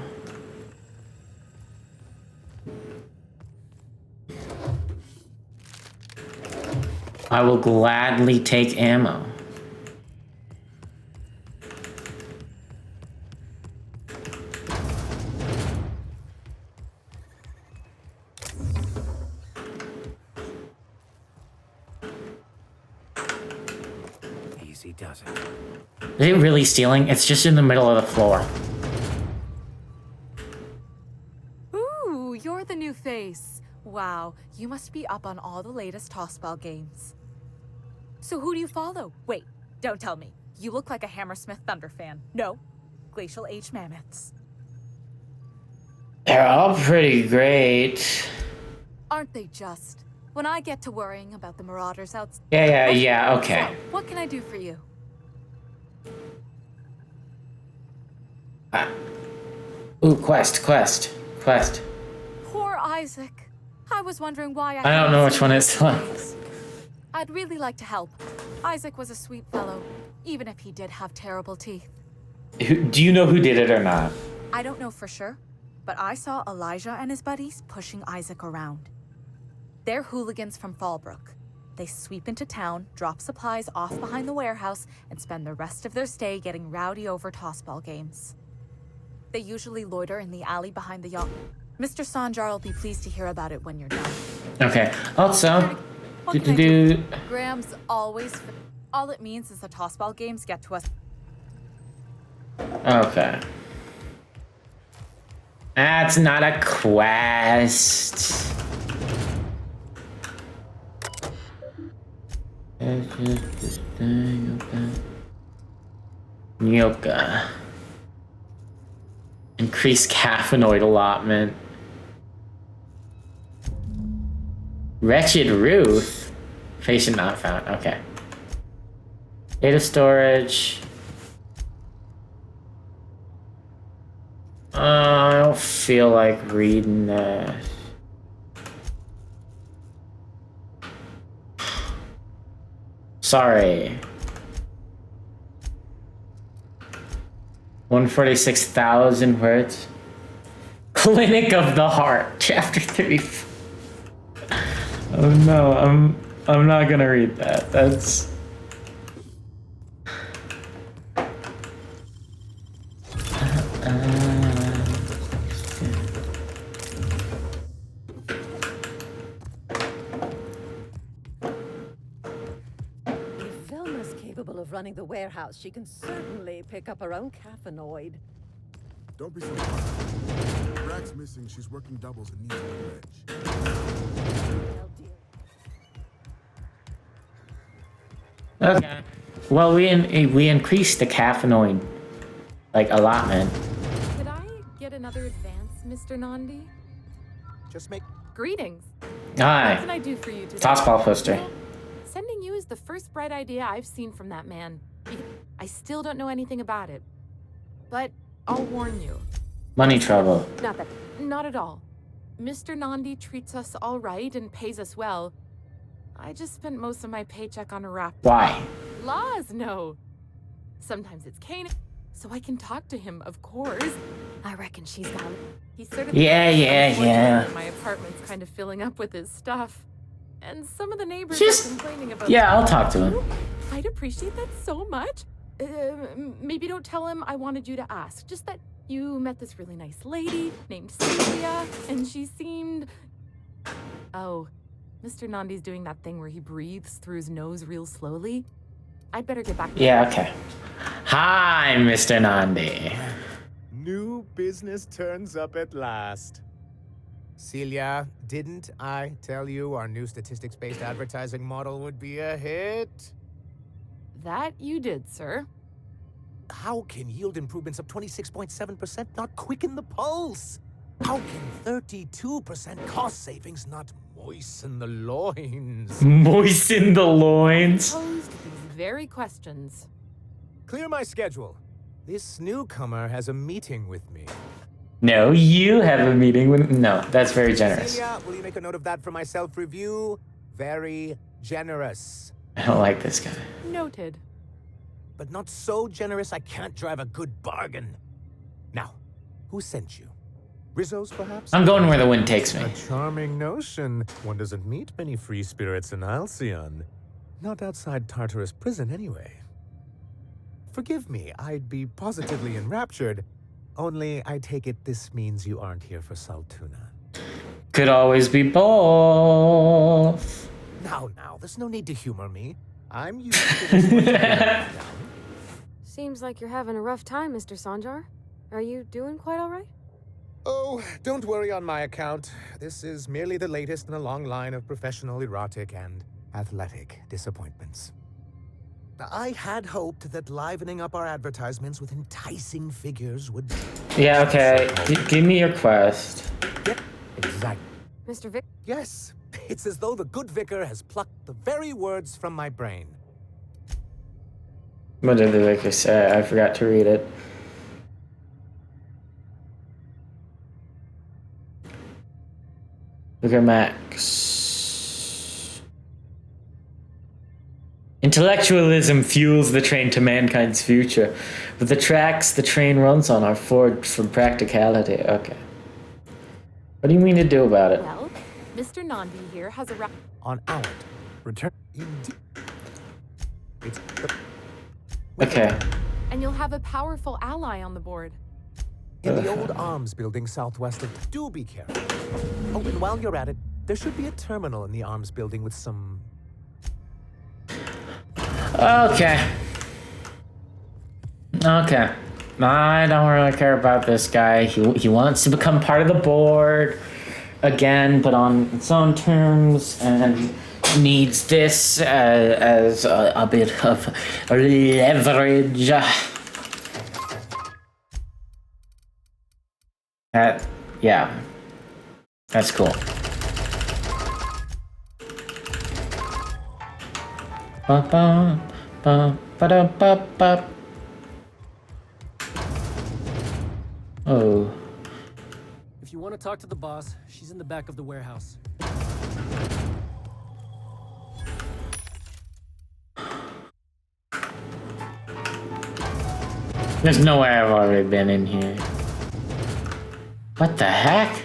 I will gladly take ammo. Easy does it. Is it really stealing? It's just in the middle of the floor. Ooh, you're the new face. Wow, you must be up on all the latest tossball games. So who do you follow? Wait, don't tell me. You look like a Hammersmith Thunder fan. No, Glacial Age Mammoths. They're all pretty great. Aren't they just? When I get to worrying about the marauders outside... Yeah, okay. So, what can I do for you? Ooh, quest. Poor Isaac. I was wondering why I don't know which one it's like. I'd really like to help. Isaac was a sweet fellow, even if he did have terrible teeth. Do you know who did it or not? I don't know for sure, but I saw Elijah and his buddies pushing Isaac around. They're hooligans from Fallbrook. They sweep into town, drop supplies off behind the warehouse, and spend the rest of their stay getting rowdy over tossball games. They usually loiter in the alley behind the yacht. Mr. Sanjar will be pleased to hear about it when you're done. Okay. Also, Graham's always... All it means is the tossball games get to us. Okay. That's not a quest. Nyoka. Increased caffeinoid allotment. Wretched Ruth. Patient not found. Okay. Data storage. I don't feel like reading this. Sorry. 146,000 words. Clinic of the Heart, Chapter 3. Oh no, I'm not gonna read that. That's... If Velma's capable of running the warehouse, she can certainly pick up her own caffeinoid. Don't be surprised. Rack's missing. She's working doubles and needs a revenge. Okay. Well, we increased the caffeinoid, like, allotment. Could I get another advance, Mr. Nandi? Just make... Greetings. Hi. What can I do for you today? Tossball poster. Sending you is the first bright idea I've seen from that man. I still don't know anything about it. But I'll warn you. Money trouble. Not at all. Mr. Nandi treats us all right and pays us well. I just spent most of my paycheck on a wrap. Why? Laws, no. Sometimes it's Kane, so I can talk to him, of course. I reckon she's got it. He's sort of... Yeah. My apartment's kind of filling up with his stuff. And some of the neighbors Just... are complaining about... Yeah, I'll talk to him. I'd appreciate that so much. Maybe don't tell him I wanted you to ask. Just that you met this really nice lady named Celia, and she seemed... Oh, Mr. Nandi's doing that thing where he breathes through his nose real slowly. I'd better get back to Yeah, okay. Hi, Mr. Nandi. New business turns up at last. Celia, didn't I tell you our new statistics-based advertising model would be a hit? That you did, sir. How can yield improvements of 26.7% not quicken the pulse? How can 32% cost savings not moisten the loins? Moisten the loins? Posed these very questions. Clear my schedule. This newcomer has a meeting with me. No, you have a meeting with... No, that's very generous. Celia, will you make a note of that for my self-review? Very generous. I don't like this guy. Noted. But not so generous I can't drive a good bargain. Now, who sent you? Rizzo's, perhaps? I'm going where the wind takes me. A charming notion. One doesn't meet many free spirits in Alcyon. Not outside Tartarus prison, anyway. Forgive me, I'd be positively enraptured. Only, I take it this means you aren't here for Saltuna. Could always be both. Now, there's no need to humor me. I'm used to this. Seems like you're having a rough time, Mr. Sanjar. Are you doing quite all right? Oh, don't worry on my account. This is merely the latest in a long line of professional erotic and athletic disappointments. I had hoped that livening up our advertisements with enticing figures would... Yeah, okay. Give me your quest. Yeah, exactly. Mr. Vic? Yes, it's as though the good vicar has plucked the very words from my brain. What did the vicar say? I forgot to read it. Vicar Max. Intellectualism fuels the train to mankind's future, but the tracks the train runs on are forged from practicality. Okay. What do you mean to do about it? Well, Mr. Nandi here has a On our return. Okay. and you'll have a powerful ally on the board. In the old arms building southwest of... Do be careful. Oh, and while you're at it, there should be a terminal in the arms building with some... Okay. Okay. I don't really care about this guy. He wants to become part of the board again, but on its own terms, and needs this as a bit of leverage. Yeah. That's cool. Ba-ba-ba-ba-da-ba-ba. Oh. If you want to talk to the boss, she's in the back of the warehouse. There's no way I've already been in here. What the heck?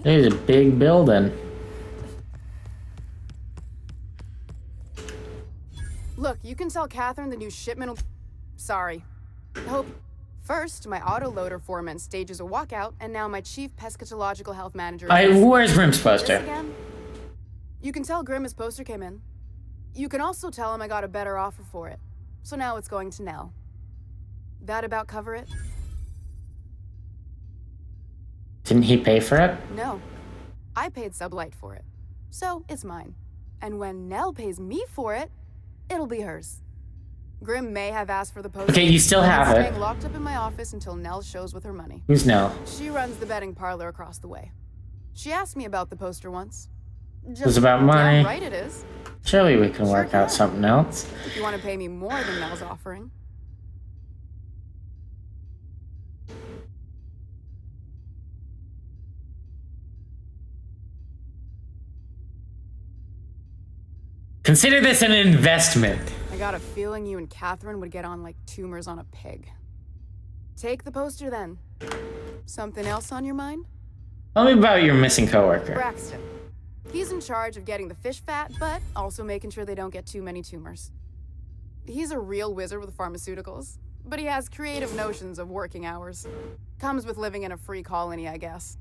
There's a big building. Look, you can tell Catherine the new shipment. Sorry. Hope. First, my autoloader foreman stages a walkout, and now my chief pescatological health manager. Where's Grimm's poster? Again? You can tell Grimm his poster came in. You can also tell him I got a better offer for it. So now it's going to Nell. That about cover it? Didn't he pay for it? No. I paid Sublight for it. So it's mine. And when Nell pays me for it, it'll be hers. Grimm may have asked for the poster. Okay, you still have it. Staying locked up in my office until Nell shows with her money. Who's Nell? She runs the betting parlor across the way. She asked me about the poster once. It was about money. Damn right it is. Surely we can work out something else. If you want to pay me more than Nell's offering. Consider this an investment. I got a feeling you and Catherine would get on like tumors on a pig. Take the poster then. Something else on your mind? Tell me about your missing coworker. Braxton. He's in charge of getting the fish fat, but also making sure they don't get too many tumors. He's a real wizard with pharmaceuticals, but he has creative notions of working hours. Comes with living in a free colony, I guess.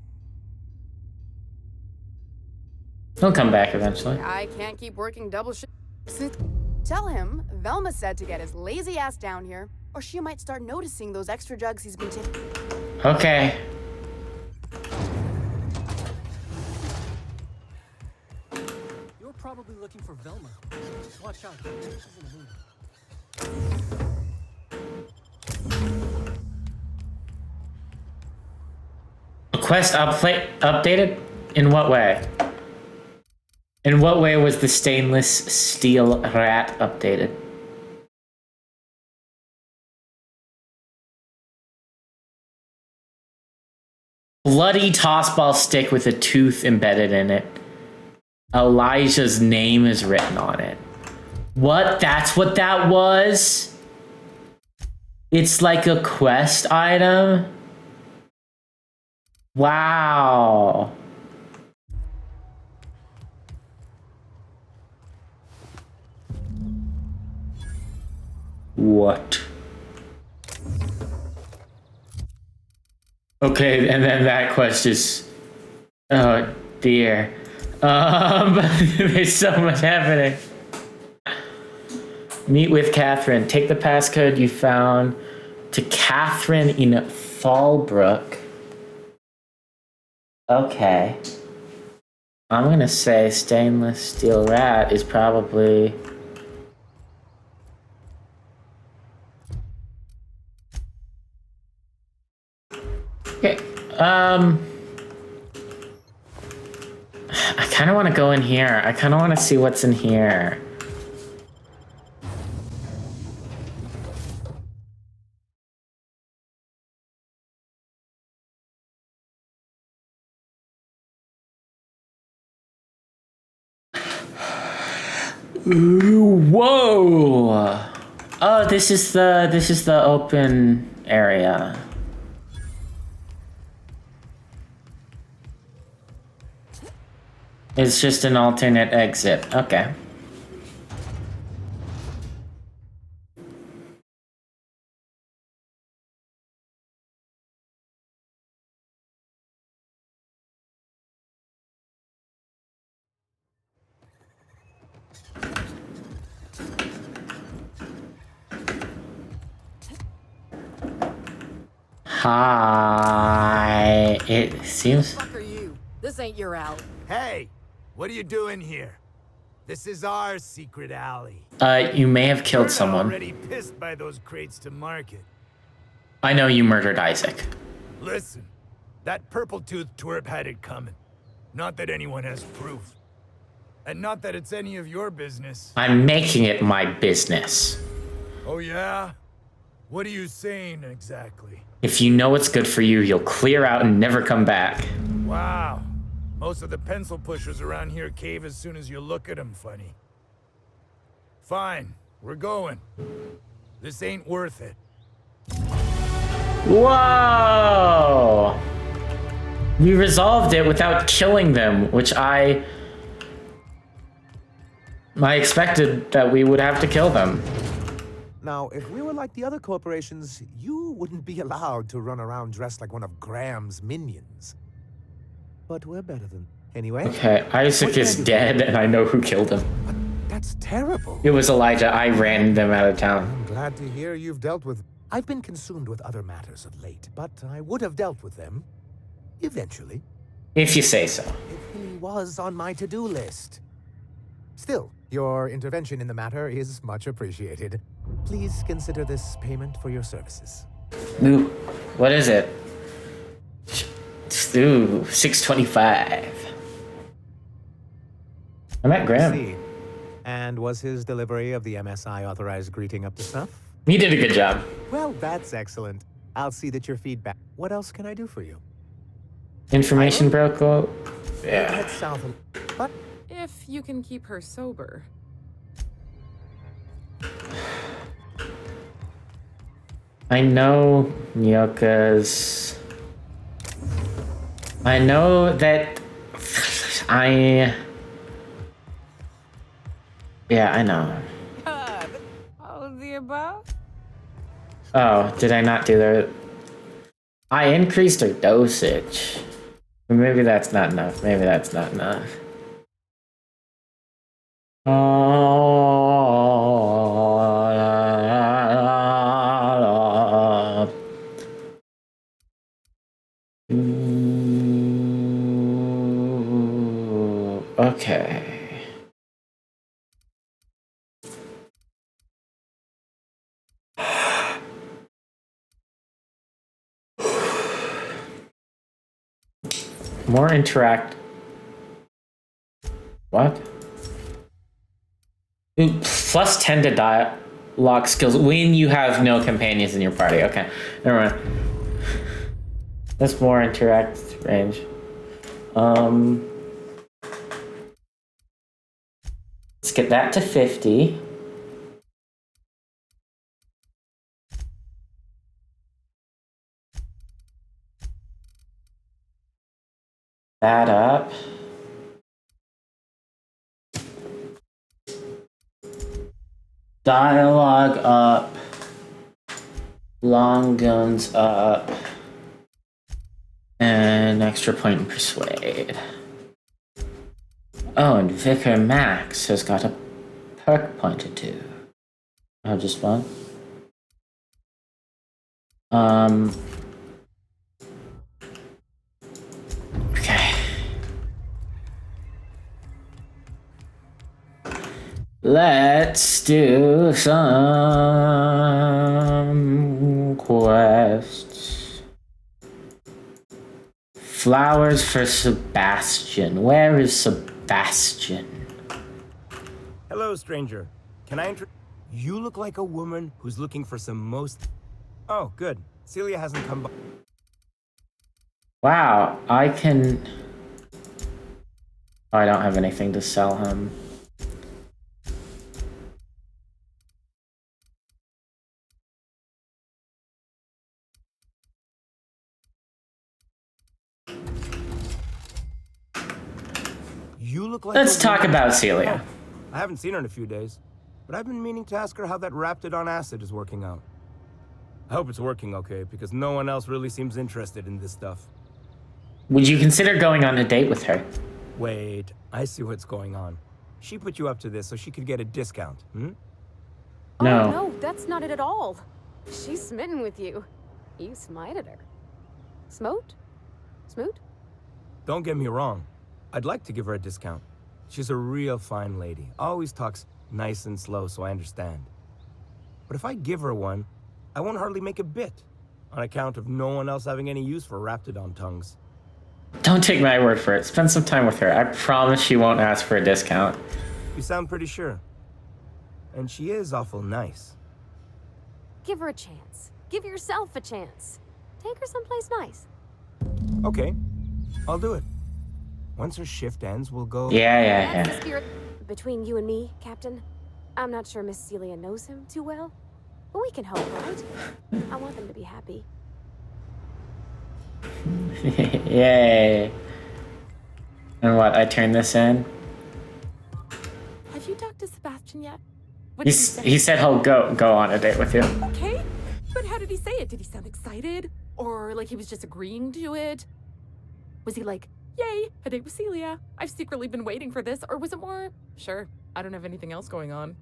He'll come back eventually. I can't keep working double shift. Tell him Velma said to get his lazy ass down here, or she might start noticing those extra drugs he's been taking. Okay. You're probably looking for Velma. Watch out, she's in the mood. Quest updated? In what way? In what way was the stainless steel rat updated? Bloody tossball stick with a tooth embedded in it. Elijah's name is written on it. What? That's what that was? It's like a quest item? Wow. What? Okay, and then that quest is... Oh, dear. There's so much happening. Meet with Catherine. Take the passcode you found to Catherine in Fallbrook. Okay. I'm gonna say stainless steel rat is probably... Okay, I kind of want to go in here. I kind of want to see what's in here. Whoa! Oh, this is the open area. It's just an alternate exit. Okay. Hi. It seems... What the fuck are you? This ain't your alley. Hey, what are you doing here? This is our secret alley. You may have killed We're someone. already pissed by those crates to market. I know you murdered Isaac. Listen, that purple-toothed twerp had it coming. Not that anyone has proof. And not that it's any of your business. I'm making it my business. Oh yeah? What are you saying exactly? If you know what's good for you, you'll clear out and never come back. Wow. Most of the pencil pushers around here cave as soon as you look at them funny. Fine, we're going. This ain't worth it. Whoa! We resolved it without killing them, which I expected that we would have to kill them. Now, if we were like the other corporations, you wouldn't be allowed to run around dressed like one of Graham's minions. But we're better than... Anyway... Okay, Isaac is dead, and I know who killed him. That's terrible. It was Elijah. I ran them out of town. I'm glad to hear you've dealt with... I've been consumed with other matters of late, but I would have dealt with them. Eventually. If you say so. It really was on my to-do list. Still, your intervention in the matter is much appreciated. Please consider this payment for your services. Ooh, what is it? Ooh, 625. I met Graham. See. And was his delivery of the MSI authorized greeting up to snuff? He did a good job. Well, that's excellent. I'll see that your feedback. What else can I do for you? Information broker. Head Yeah. south. What? If you can keep her sober. I know Nyoka's... I know that... Yeah, I know. All of the above? Oh, did I not do that? I increased her dosage. Maybe that's not enough. Maybe that's not enough. Okay. More interact. What? Ooh, plus 10 to dialogue skills when you have no companions in your party. Okay, never mind. That's more interact range. Let's get that to 50. That up. Dialogue up. Long guns up. And extra point in persuade. Oh, and Vicar Max has got a perk point or two. Oh, just one? Okay. Let's do some quests. Flowers for Sebastian. Where is Sebastian? Hello, stranger. Can I You look like a woman who's looking for some most... Oh, good. Celia hasn't come by. Wow, I can... Oh, I don't have anything to sell him. You look like Let's talk about Celia. Oh, I haven't seen her in a few days, but I've been meaning to ask her how that Raptidon acid is working out. I hope it's working okay, because no one else really seems interested in this stuff. Would you consider going on a date with her? Wait, I see what's going on. She put you up to this so she could get a discount, hmm? No. Oh, no, that's not it at all. She's smitten with you. You smited her. Smote? Smoot? Don't get me wrong. I'd like to give her a discount. She's a real fine lady. Always talks nice and slow, so I understand. But if I give her one, I won't hardly make a bit, on account of no one else having any use for Raptidon tongues. Don't take my word for it. Spend some time with her. I promise she won't ask for a discount. You sound pretty sure. And she is awful nice. Give her a chance. Give yourself a chance. Take her someplace nice. Okay, I'll do it. Once her shift ends, we'll go... That's the spirit. Between you and me, Captain, I'm not sure Miss Celia knows him too well. But we can hope, right? I want them to be happy. Yay. And what, I turn this in? Have you talked to Sebastian yet? What He did he say? he said he'll go on a date with you. Okay, but how did he say it? Did he sound excited? Or like he was just agreeing to it? Was he like, yay, a date with Celia. I've secretly been waiting for this. Or was it more, sure, I don't have anything else going on?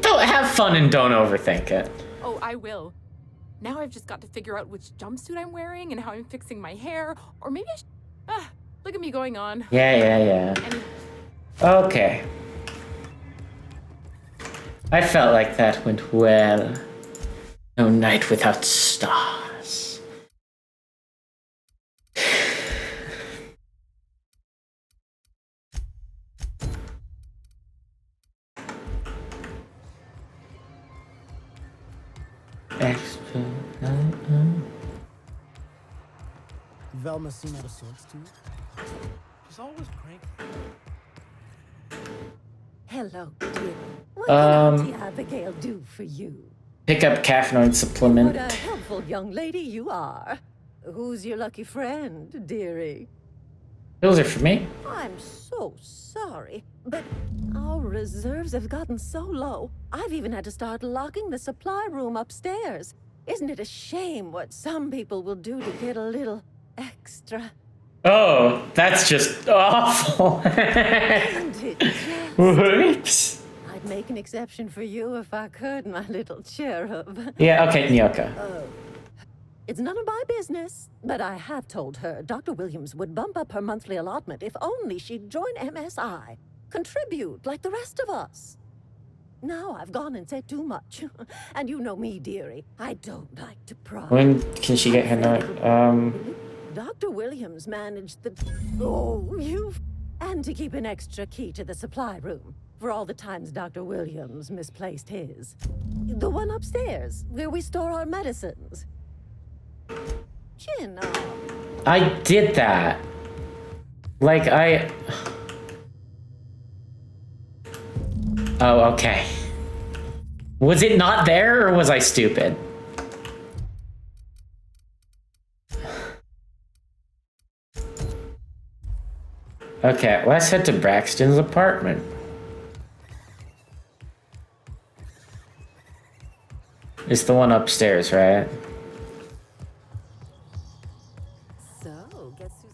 Don't have fun and don't overthink it. Oh, I will. Now I've just got to figure out which jumpsuit I'm wearing and how I'm fixing my hair. Or maybe I should... look at me going on. Yeah. Okay. I felt like that went well. No night without stars. Extra. Velma seem out of sorts to you? She's always cranky. Hello, dear. What can Auntie Abigail do for you? Pick up caffeine supplement. What a helpful young lady you are. Who's your lucky friend, dearie? Those are for me. I'm so sorry, but our reserves have gotten so low, I've even had to start locking the supply room upstairs. Isn't it a shame what some people will do to get a little extra? Oh, that's just awful. Isn't it just? Whoops. I'd make an exception for you if I could, my little cherub. Yeah, okay, Nyoka. It's none of my business, but I have told her Dr. Williams would bump up her monthly allotment if only she'd join MSI. Contribute like the rest of us. Now I've gone and said too much. And you know me, dearie. I don't like to pry. When can she get her note? Dr. Williams managed the... Oh, you... And to keep an extra key to the supply room. For all the times Dr. Williams misplaced his. The one upstairs, where we store our medicines. Chin up. I did that. Like, Oh, okay. Was it not there, or was I stupid? Okay, let's head to Braxton's apartment. It's the one upstairs, right? So, guess who's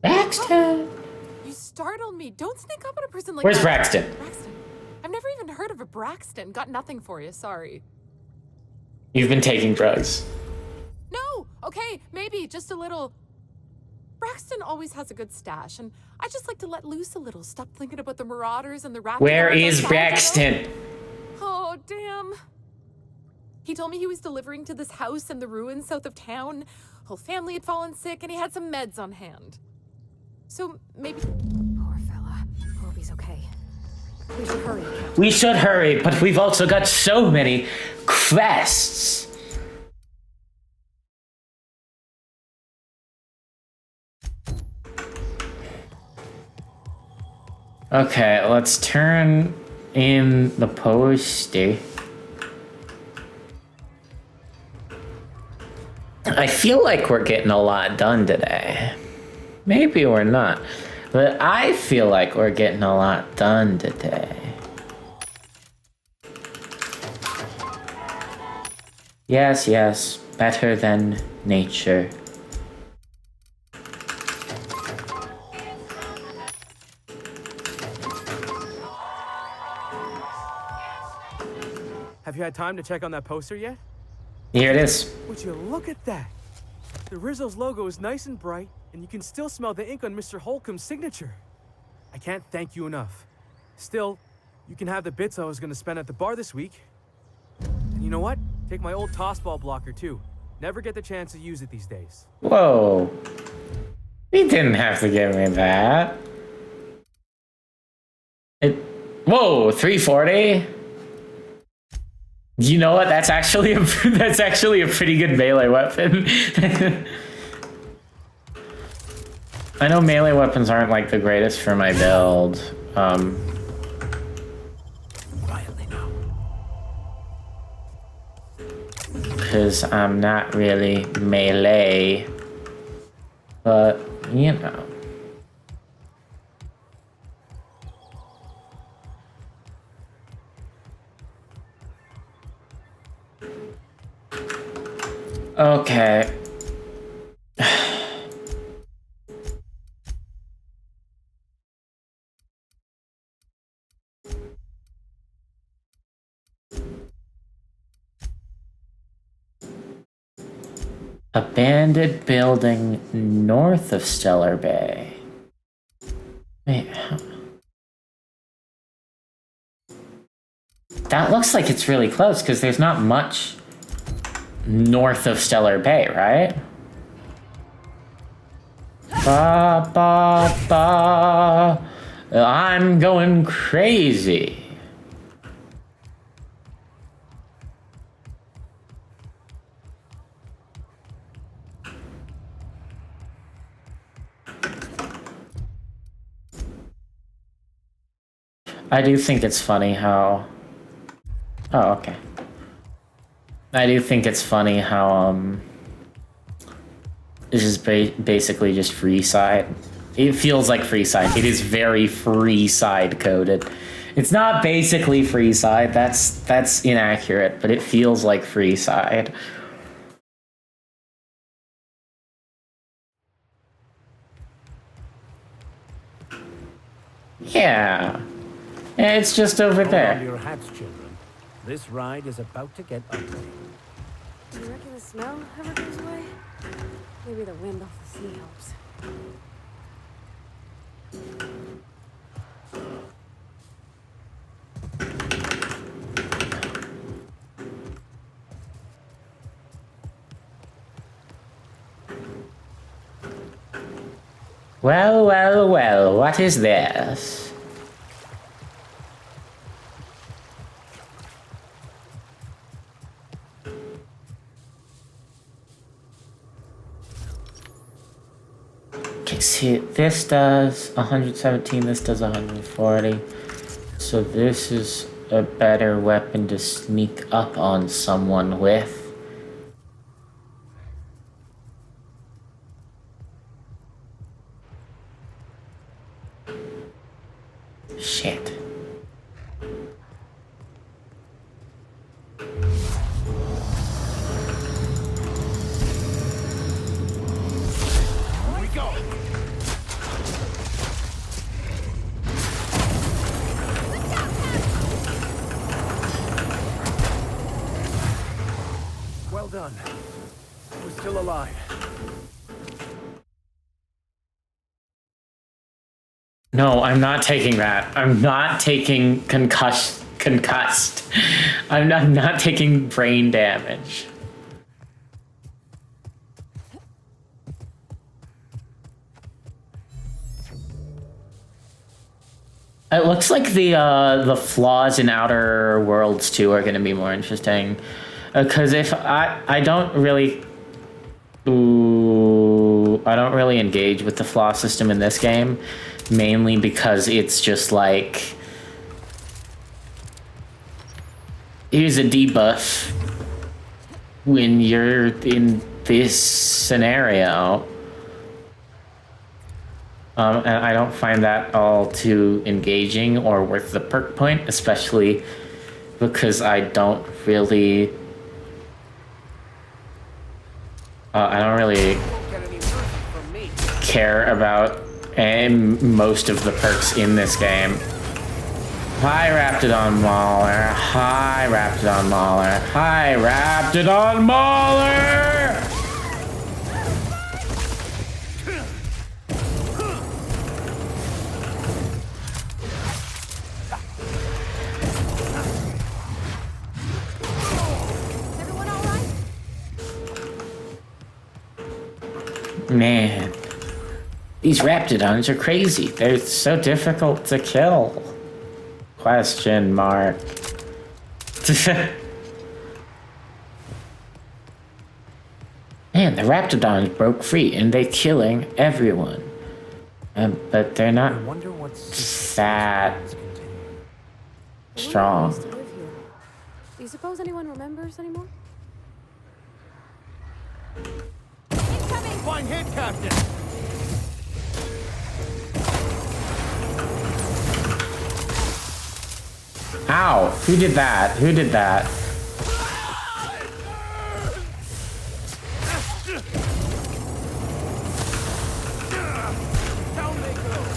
Braxton! You startled me. Don't sneak up on a person like Where's that. Braxton? Braxton. I've never even even heard of a Braxton. Got nothing for you, sorry. You've been taking drugs. No, okay, maybe just a little. Braxton always has a good stash, and I just like to let loose a little. Stop thinking about the marauders and the rat. Where is Braxton? Oh, damn. He told me he was delivering to this house in the ruins south of town. Whole family had fallen sick, and he had some meds on hand. So maybe. Poor fella. Hope he's okay. We should hurry, Captain. We should hurry, but we've also got so many quests. Okay, let's turn in the postie. I feel like we're getting a lot done today. Maybe we're not, but I feel like we're getting a lot done today. Yes, yes, better than nature. Have you had time to check on that poster yet? Here it is. Would you look at that? The Rizzo's logo is nice and bright, and you can still smell the ink on Mr. Holcomb's signature. I can't thank you enough. Still, you can have the bits I was going to spend at the bar this week. And you know what? Take my old tossball blocker, too. Never get the chance to use it these days. Whoa. You didn't have to give me that. Whoa, 340? You know what? That's actually a pretty good melee weapon. I know melee weapons aren't like the greatest for my build. Quietly now. Because I'm not really melee. But, you know. Okay. Abandoned building north of Stellar Bay. Wait, that looks like it's really close because there's not much north of Stellar Bay, right? Ba ba ba. I'm going crazy. I do think it's funny how... Oh, okay. I do think it's funny how, this is basically just free side. It feels like free side. It is very free side coded. It's not basically free side. That's inaccurate, but it feels like free side. Yeah. It's just over there. Hold on to your hats, children. This ride is about to get ugly. Do you reckon the smell ever goes away? Maybe the wind off the sea helps. Well, well, well, what is this? Okay, see, this does 117, this does 140. So this is a better weapon to sneak up on someone with. Shit. Here we go. Well done. We're still alive. No, I'm not taking that. I'm not taking concussed. I'm not taking brain damage. It looks like the flaws in Outer Worlds 2 are going to be more interesting, because if I don't really engage with the flaw system in this game, mainly because it's just like, here's a debuff when you're in this scenario. And I don't find that all too engaging or worth the perk point, especially because I don't really care about most of the perks in this game. Hi, Raptidon Mauler. Hi, Raptidon Mauler. Hi, Raptidon Mauler! Man, these Raptidons are crazy. They're so difficult to kill. Question mark. Man, the Raptidons broke free and they're killing everyone. But they're not that strong. Do you suppose anyone remembers anymore? Fine hit, Captain! Ow! Who did that? Who did that? Down they go!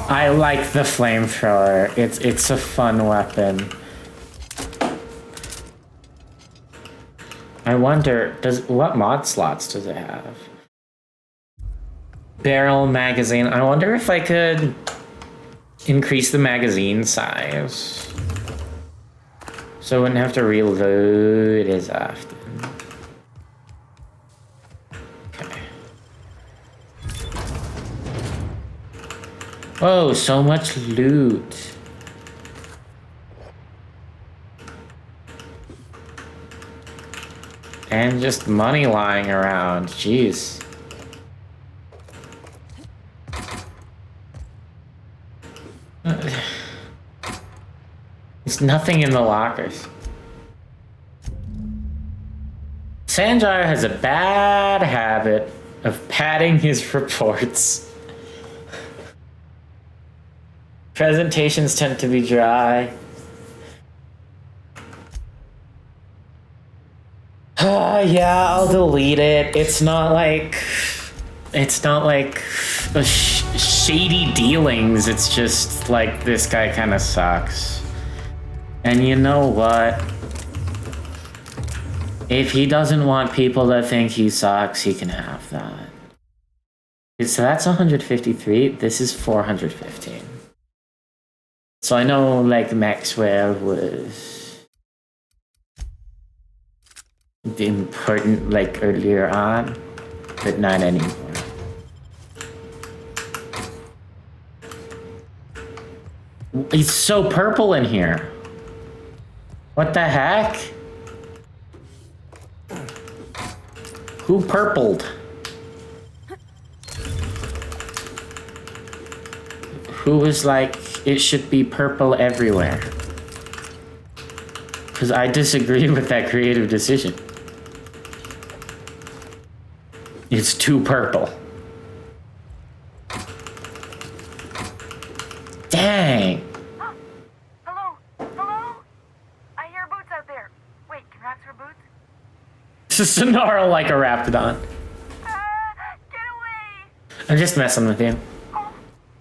I like the flamethrower. It's a fun weapon. I wonder, what mod slots does it have? Barrel magazine. I wonder if I could increase the magazine size, so I wouldn't have to reload as often. Oh, so much loot. And just money lying around. Jeez. There's nothing in the lockers. Sanjar has a bad habit of padding his reports. Presentations tend to be dry. Yeah, I'll delete it. It's not like shady dealings. It's just like, this guy kind of sucks. And you know what? If he doesn't want people to think he sucks, he can have that. So that's 153. This is 415. So I know, like, Maxwell was important, like, earlier on, but not anymore. It's so purple in here. What the heck? Who purpled? Who was like, it should be purple everywhere? Because I disagree with that creative decision. It's too purple. Dang. Hello? Hello? I hear boots out there. Wait, can rats wear boots? This is Sonara like a Raptidon. Get away! I'm just messing with you.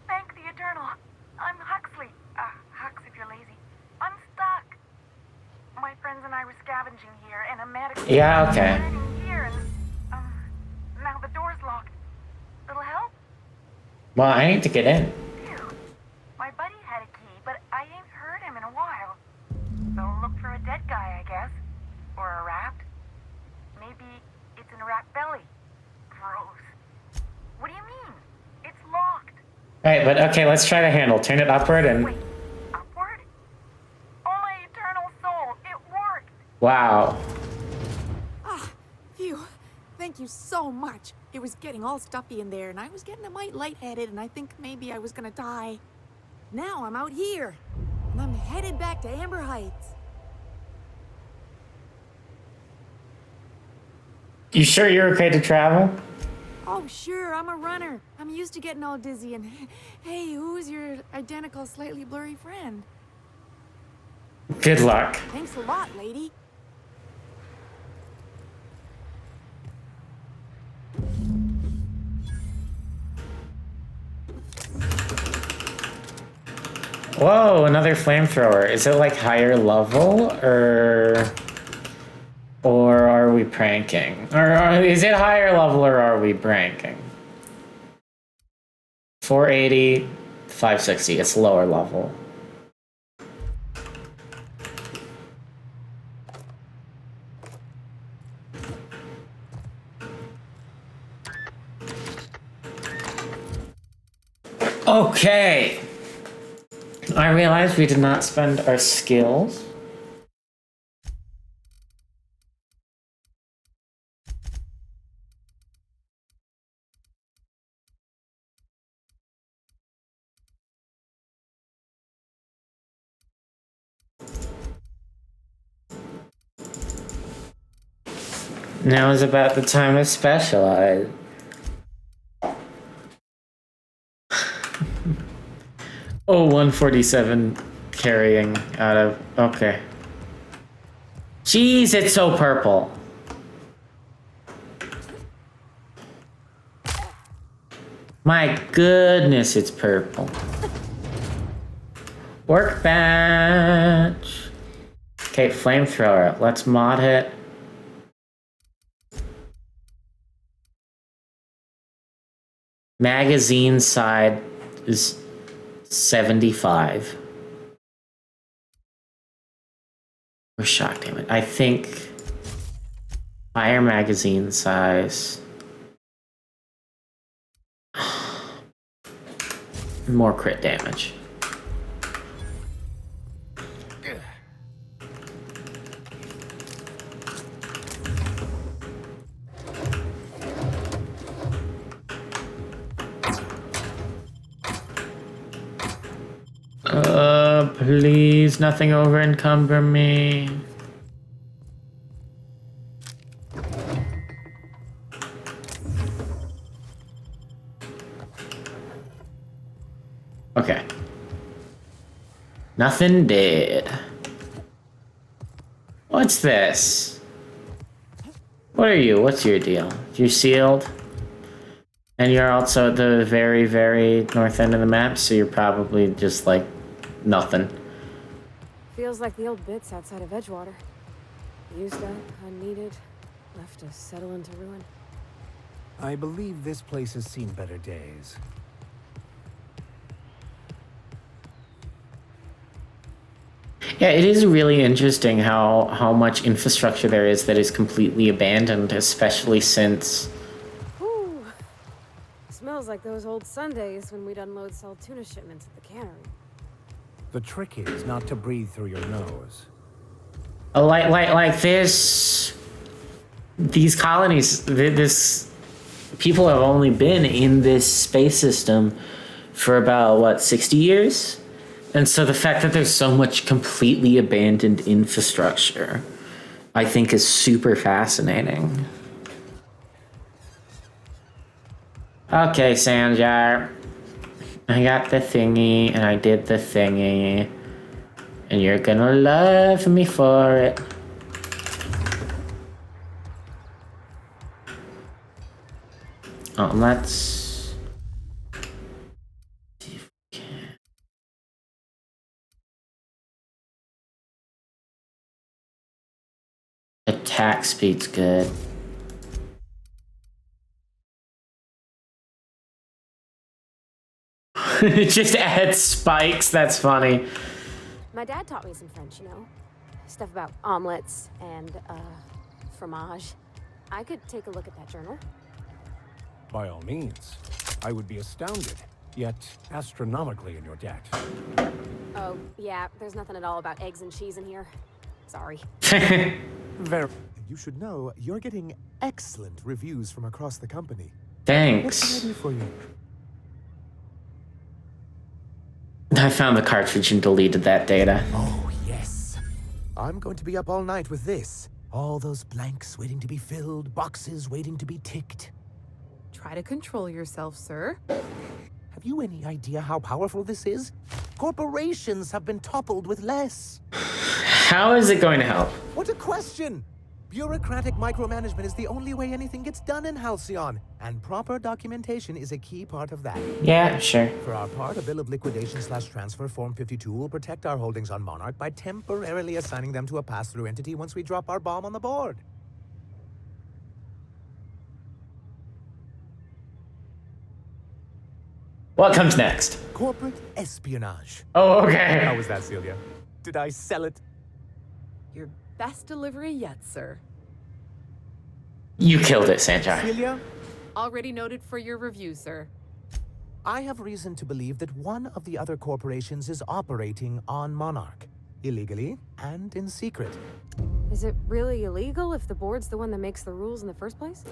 Thank the Eternal. I'm Huxley. Hux if you're lazy. I'm stuck. My friends and I were scavenging here, and a medic... Yeah, okay. Here, and, now the door's locked. Little help? Well, I need to get in. My buddy had a key, but I ain't heard him in a while. So look for a dead guy, I guess. Or a rat. Maybe it's in a rat belly. Gross. What do you mean? It's locked. Alright, but okay, let's try the handle. Turn it upward and... Upward? Oh, my eternal soul, it worked! Wow. Phew. Thank you so much. It was getting all stuffy in there, and I was getting a mite lightheaded, and I think maybe I was gonna die. Now I'm out here, and I'm headed back to Amber Heights. You sure you're okay to travel? Oh, sure, I'm a runner. I'm used to getting all dizzy, and hey, who's your identical, slightly blurry friend? Good luck. Thanks a lot, lady. Whoa, another flamethrower. Is it like higher level or are we pranking? Or is it higher level or are we pranking? 480, 560. It's lower level. Okay. I realized we did not spend our skills. Now is about the time to specialize. Oh, 147 carrying out of... Okay. Jeez, it's so purple. My goodness, it's purple. Workbench. Okay, flamethrower. Let's mod it. Magazine side is 75. Or shock damage. I think higher magazine size. More crit damage. Please, nothing over encumber me. Okay. Nothing did. What's this? What are you? What's your deal? You're sealed? And you're also at the very, very north end of the map, so you're probably just like nothing. Feels like the old bits outside of Edgewater. Used up, unneeded, left to settle into ruin. I believe this place has seen better days. Yeah, it is really interesting how much infrastructure there is that is completely abandoned, especially since... Whew. Smells like those old Sundays when we'd unload salt tuna shipments at the cannery. The trick is not to breathe through your nose. Like this... These colonies, people have only been in this space system for about, what, 60 years? And so the fact that there's so much completely abandoned infrastructure, I think is super fascinating. Okay, Sanjar. I got the thingy, and I did the thingy. And you're gonna love me for it. Let's... see if we can... Attack speed's good. It just adds spikes, that's funny. My dad taught me some French, you know? Stuff about omelets and, fromage. I could take a look at that journal. By all means. I would be astounded, yet astronomically in your debt. Oh, yeah, there's nothing at all about eggs and cheese in here. Sorry. Very. You should know, you're getting excellent reviews from across the company. Thanks. What's ready for you? I found the cartridge and deleted that data. Oh, yes. I'm going to be up all night with this. All those blanks waiting to be filled, boxes waiting to be ticked. Try to control yourself, sir. Have you any idea how powerful this is? Corporations have been toppled with less. How is it going to help? What a question! Bureaucratic micromanagement is the only way anything gets done in Halcyon, and proper documentation is a key part of that. Yeah, sure. For our part, a bill of liquidation/transfer Form 52 will protect our holdings on Monarch by temporarily assigning them to a pass-through entity once we drop our bomb on the board. What comes next? Corporate espionage. Oh, okay. How was that, Celia? Did I sell it? Your best delivery yet, sir. You killed it, Sanjar. Celia? Already noted for your review, sir. I have reason to believe that one of the other corporations is operating on Monarch, illegally and in secret. Is it really illegal if the board's the one that makes the rules in the first place?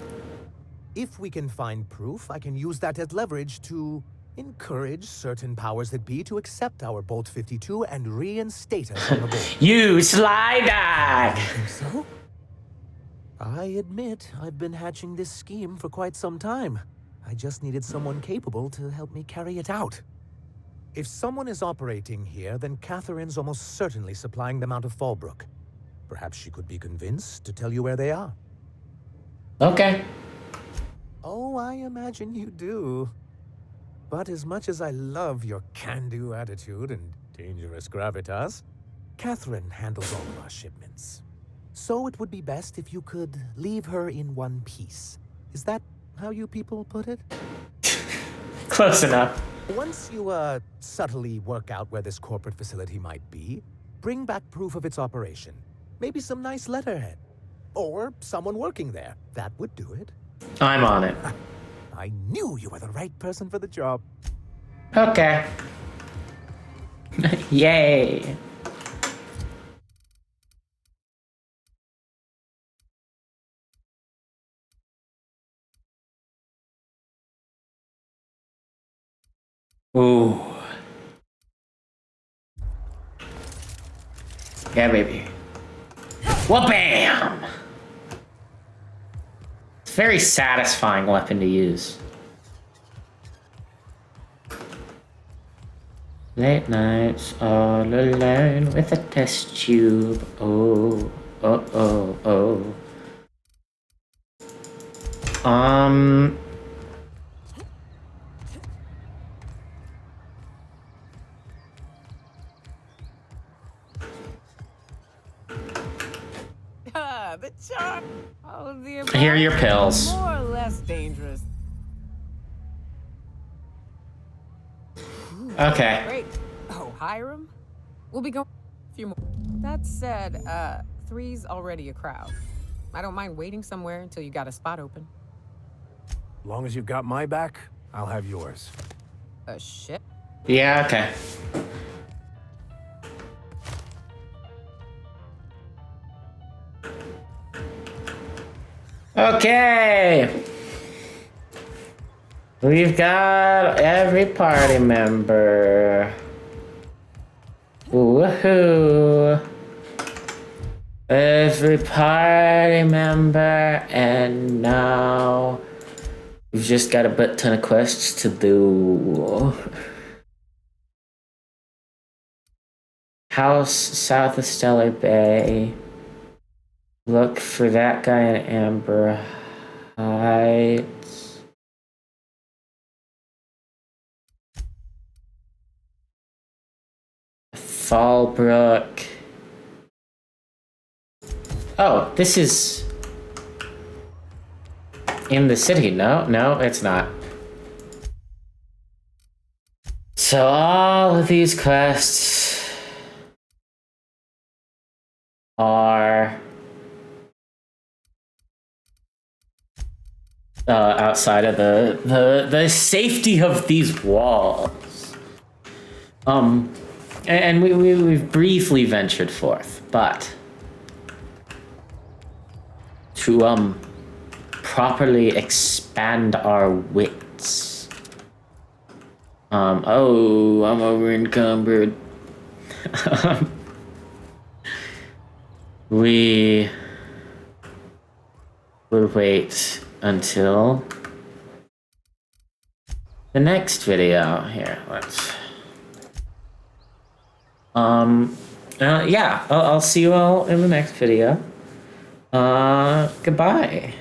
If we can find proof, I can use that as leverage to encourage certain powers that be to accept our Bolt 52 and reinstate us on the board. You sly dog! You think so? I admit I've been hatching this scheme for quite some time. I just needed someone capable to help me carry it out. If someone is operating here, then Catherine's almost certainly supplying them out of Fallbrook. Perhaps she could be convinced to tell you where they are. Okay. Oh, I imagine you do. But as much as I love your can-do attitude and dangerous gravitas, Catherine handles all of our shipments. So it would be best if you could leave her in one piece. Is that how you people put it? Close enough. Once you, subtly work out where this corporate facility might be, bring back proof of its operation. Maybe some nice letterhead. Or someone working there. That would do it. I'm on it. I knew you were the right person for the job. Okay. Yay. Ooh. Yeah, baby. Wha-bam! It's a very satisfying weapon to use. Late nights all alone with a test tube. Oh, oh, oh, oh. The charm. Oh, the Here are your pills. More or less dangerous. Okay. Great. Oh, Hiram? We'll be going a few more. That said, 3's already a crowd. I don't mind waiting somewhere until you got a spot open. Long as you've got my back, I'll have yours. Shit? Yeah, okay. Okay. We've got every party member. Woohoo. Every party member, and now We've just got a butt ton of quests to do. House south of Stellar Bay. Look for that guy in Amber Heights. Fallbrook. Oh, this is in the city. No, it's not. So all of these quests are outside of the safety of these walls. And we've briefly ventured forth, but to properly expand our wits. Oh, I'm over encumbered. We will wait until the next video. Here, let's. Yeah, I'll see you all in the next video. Goodbye.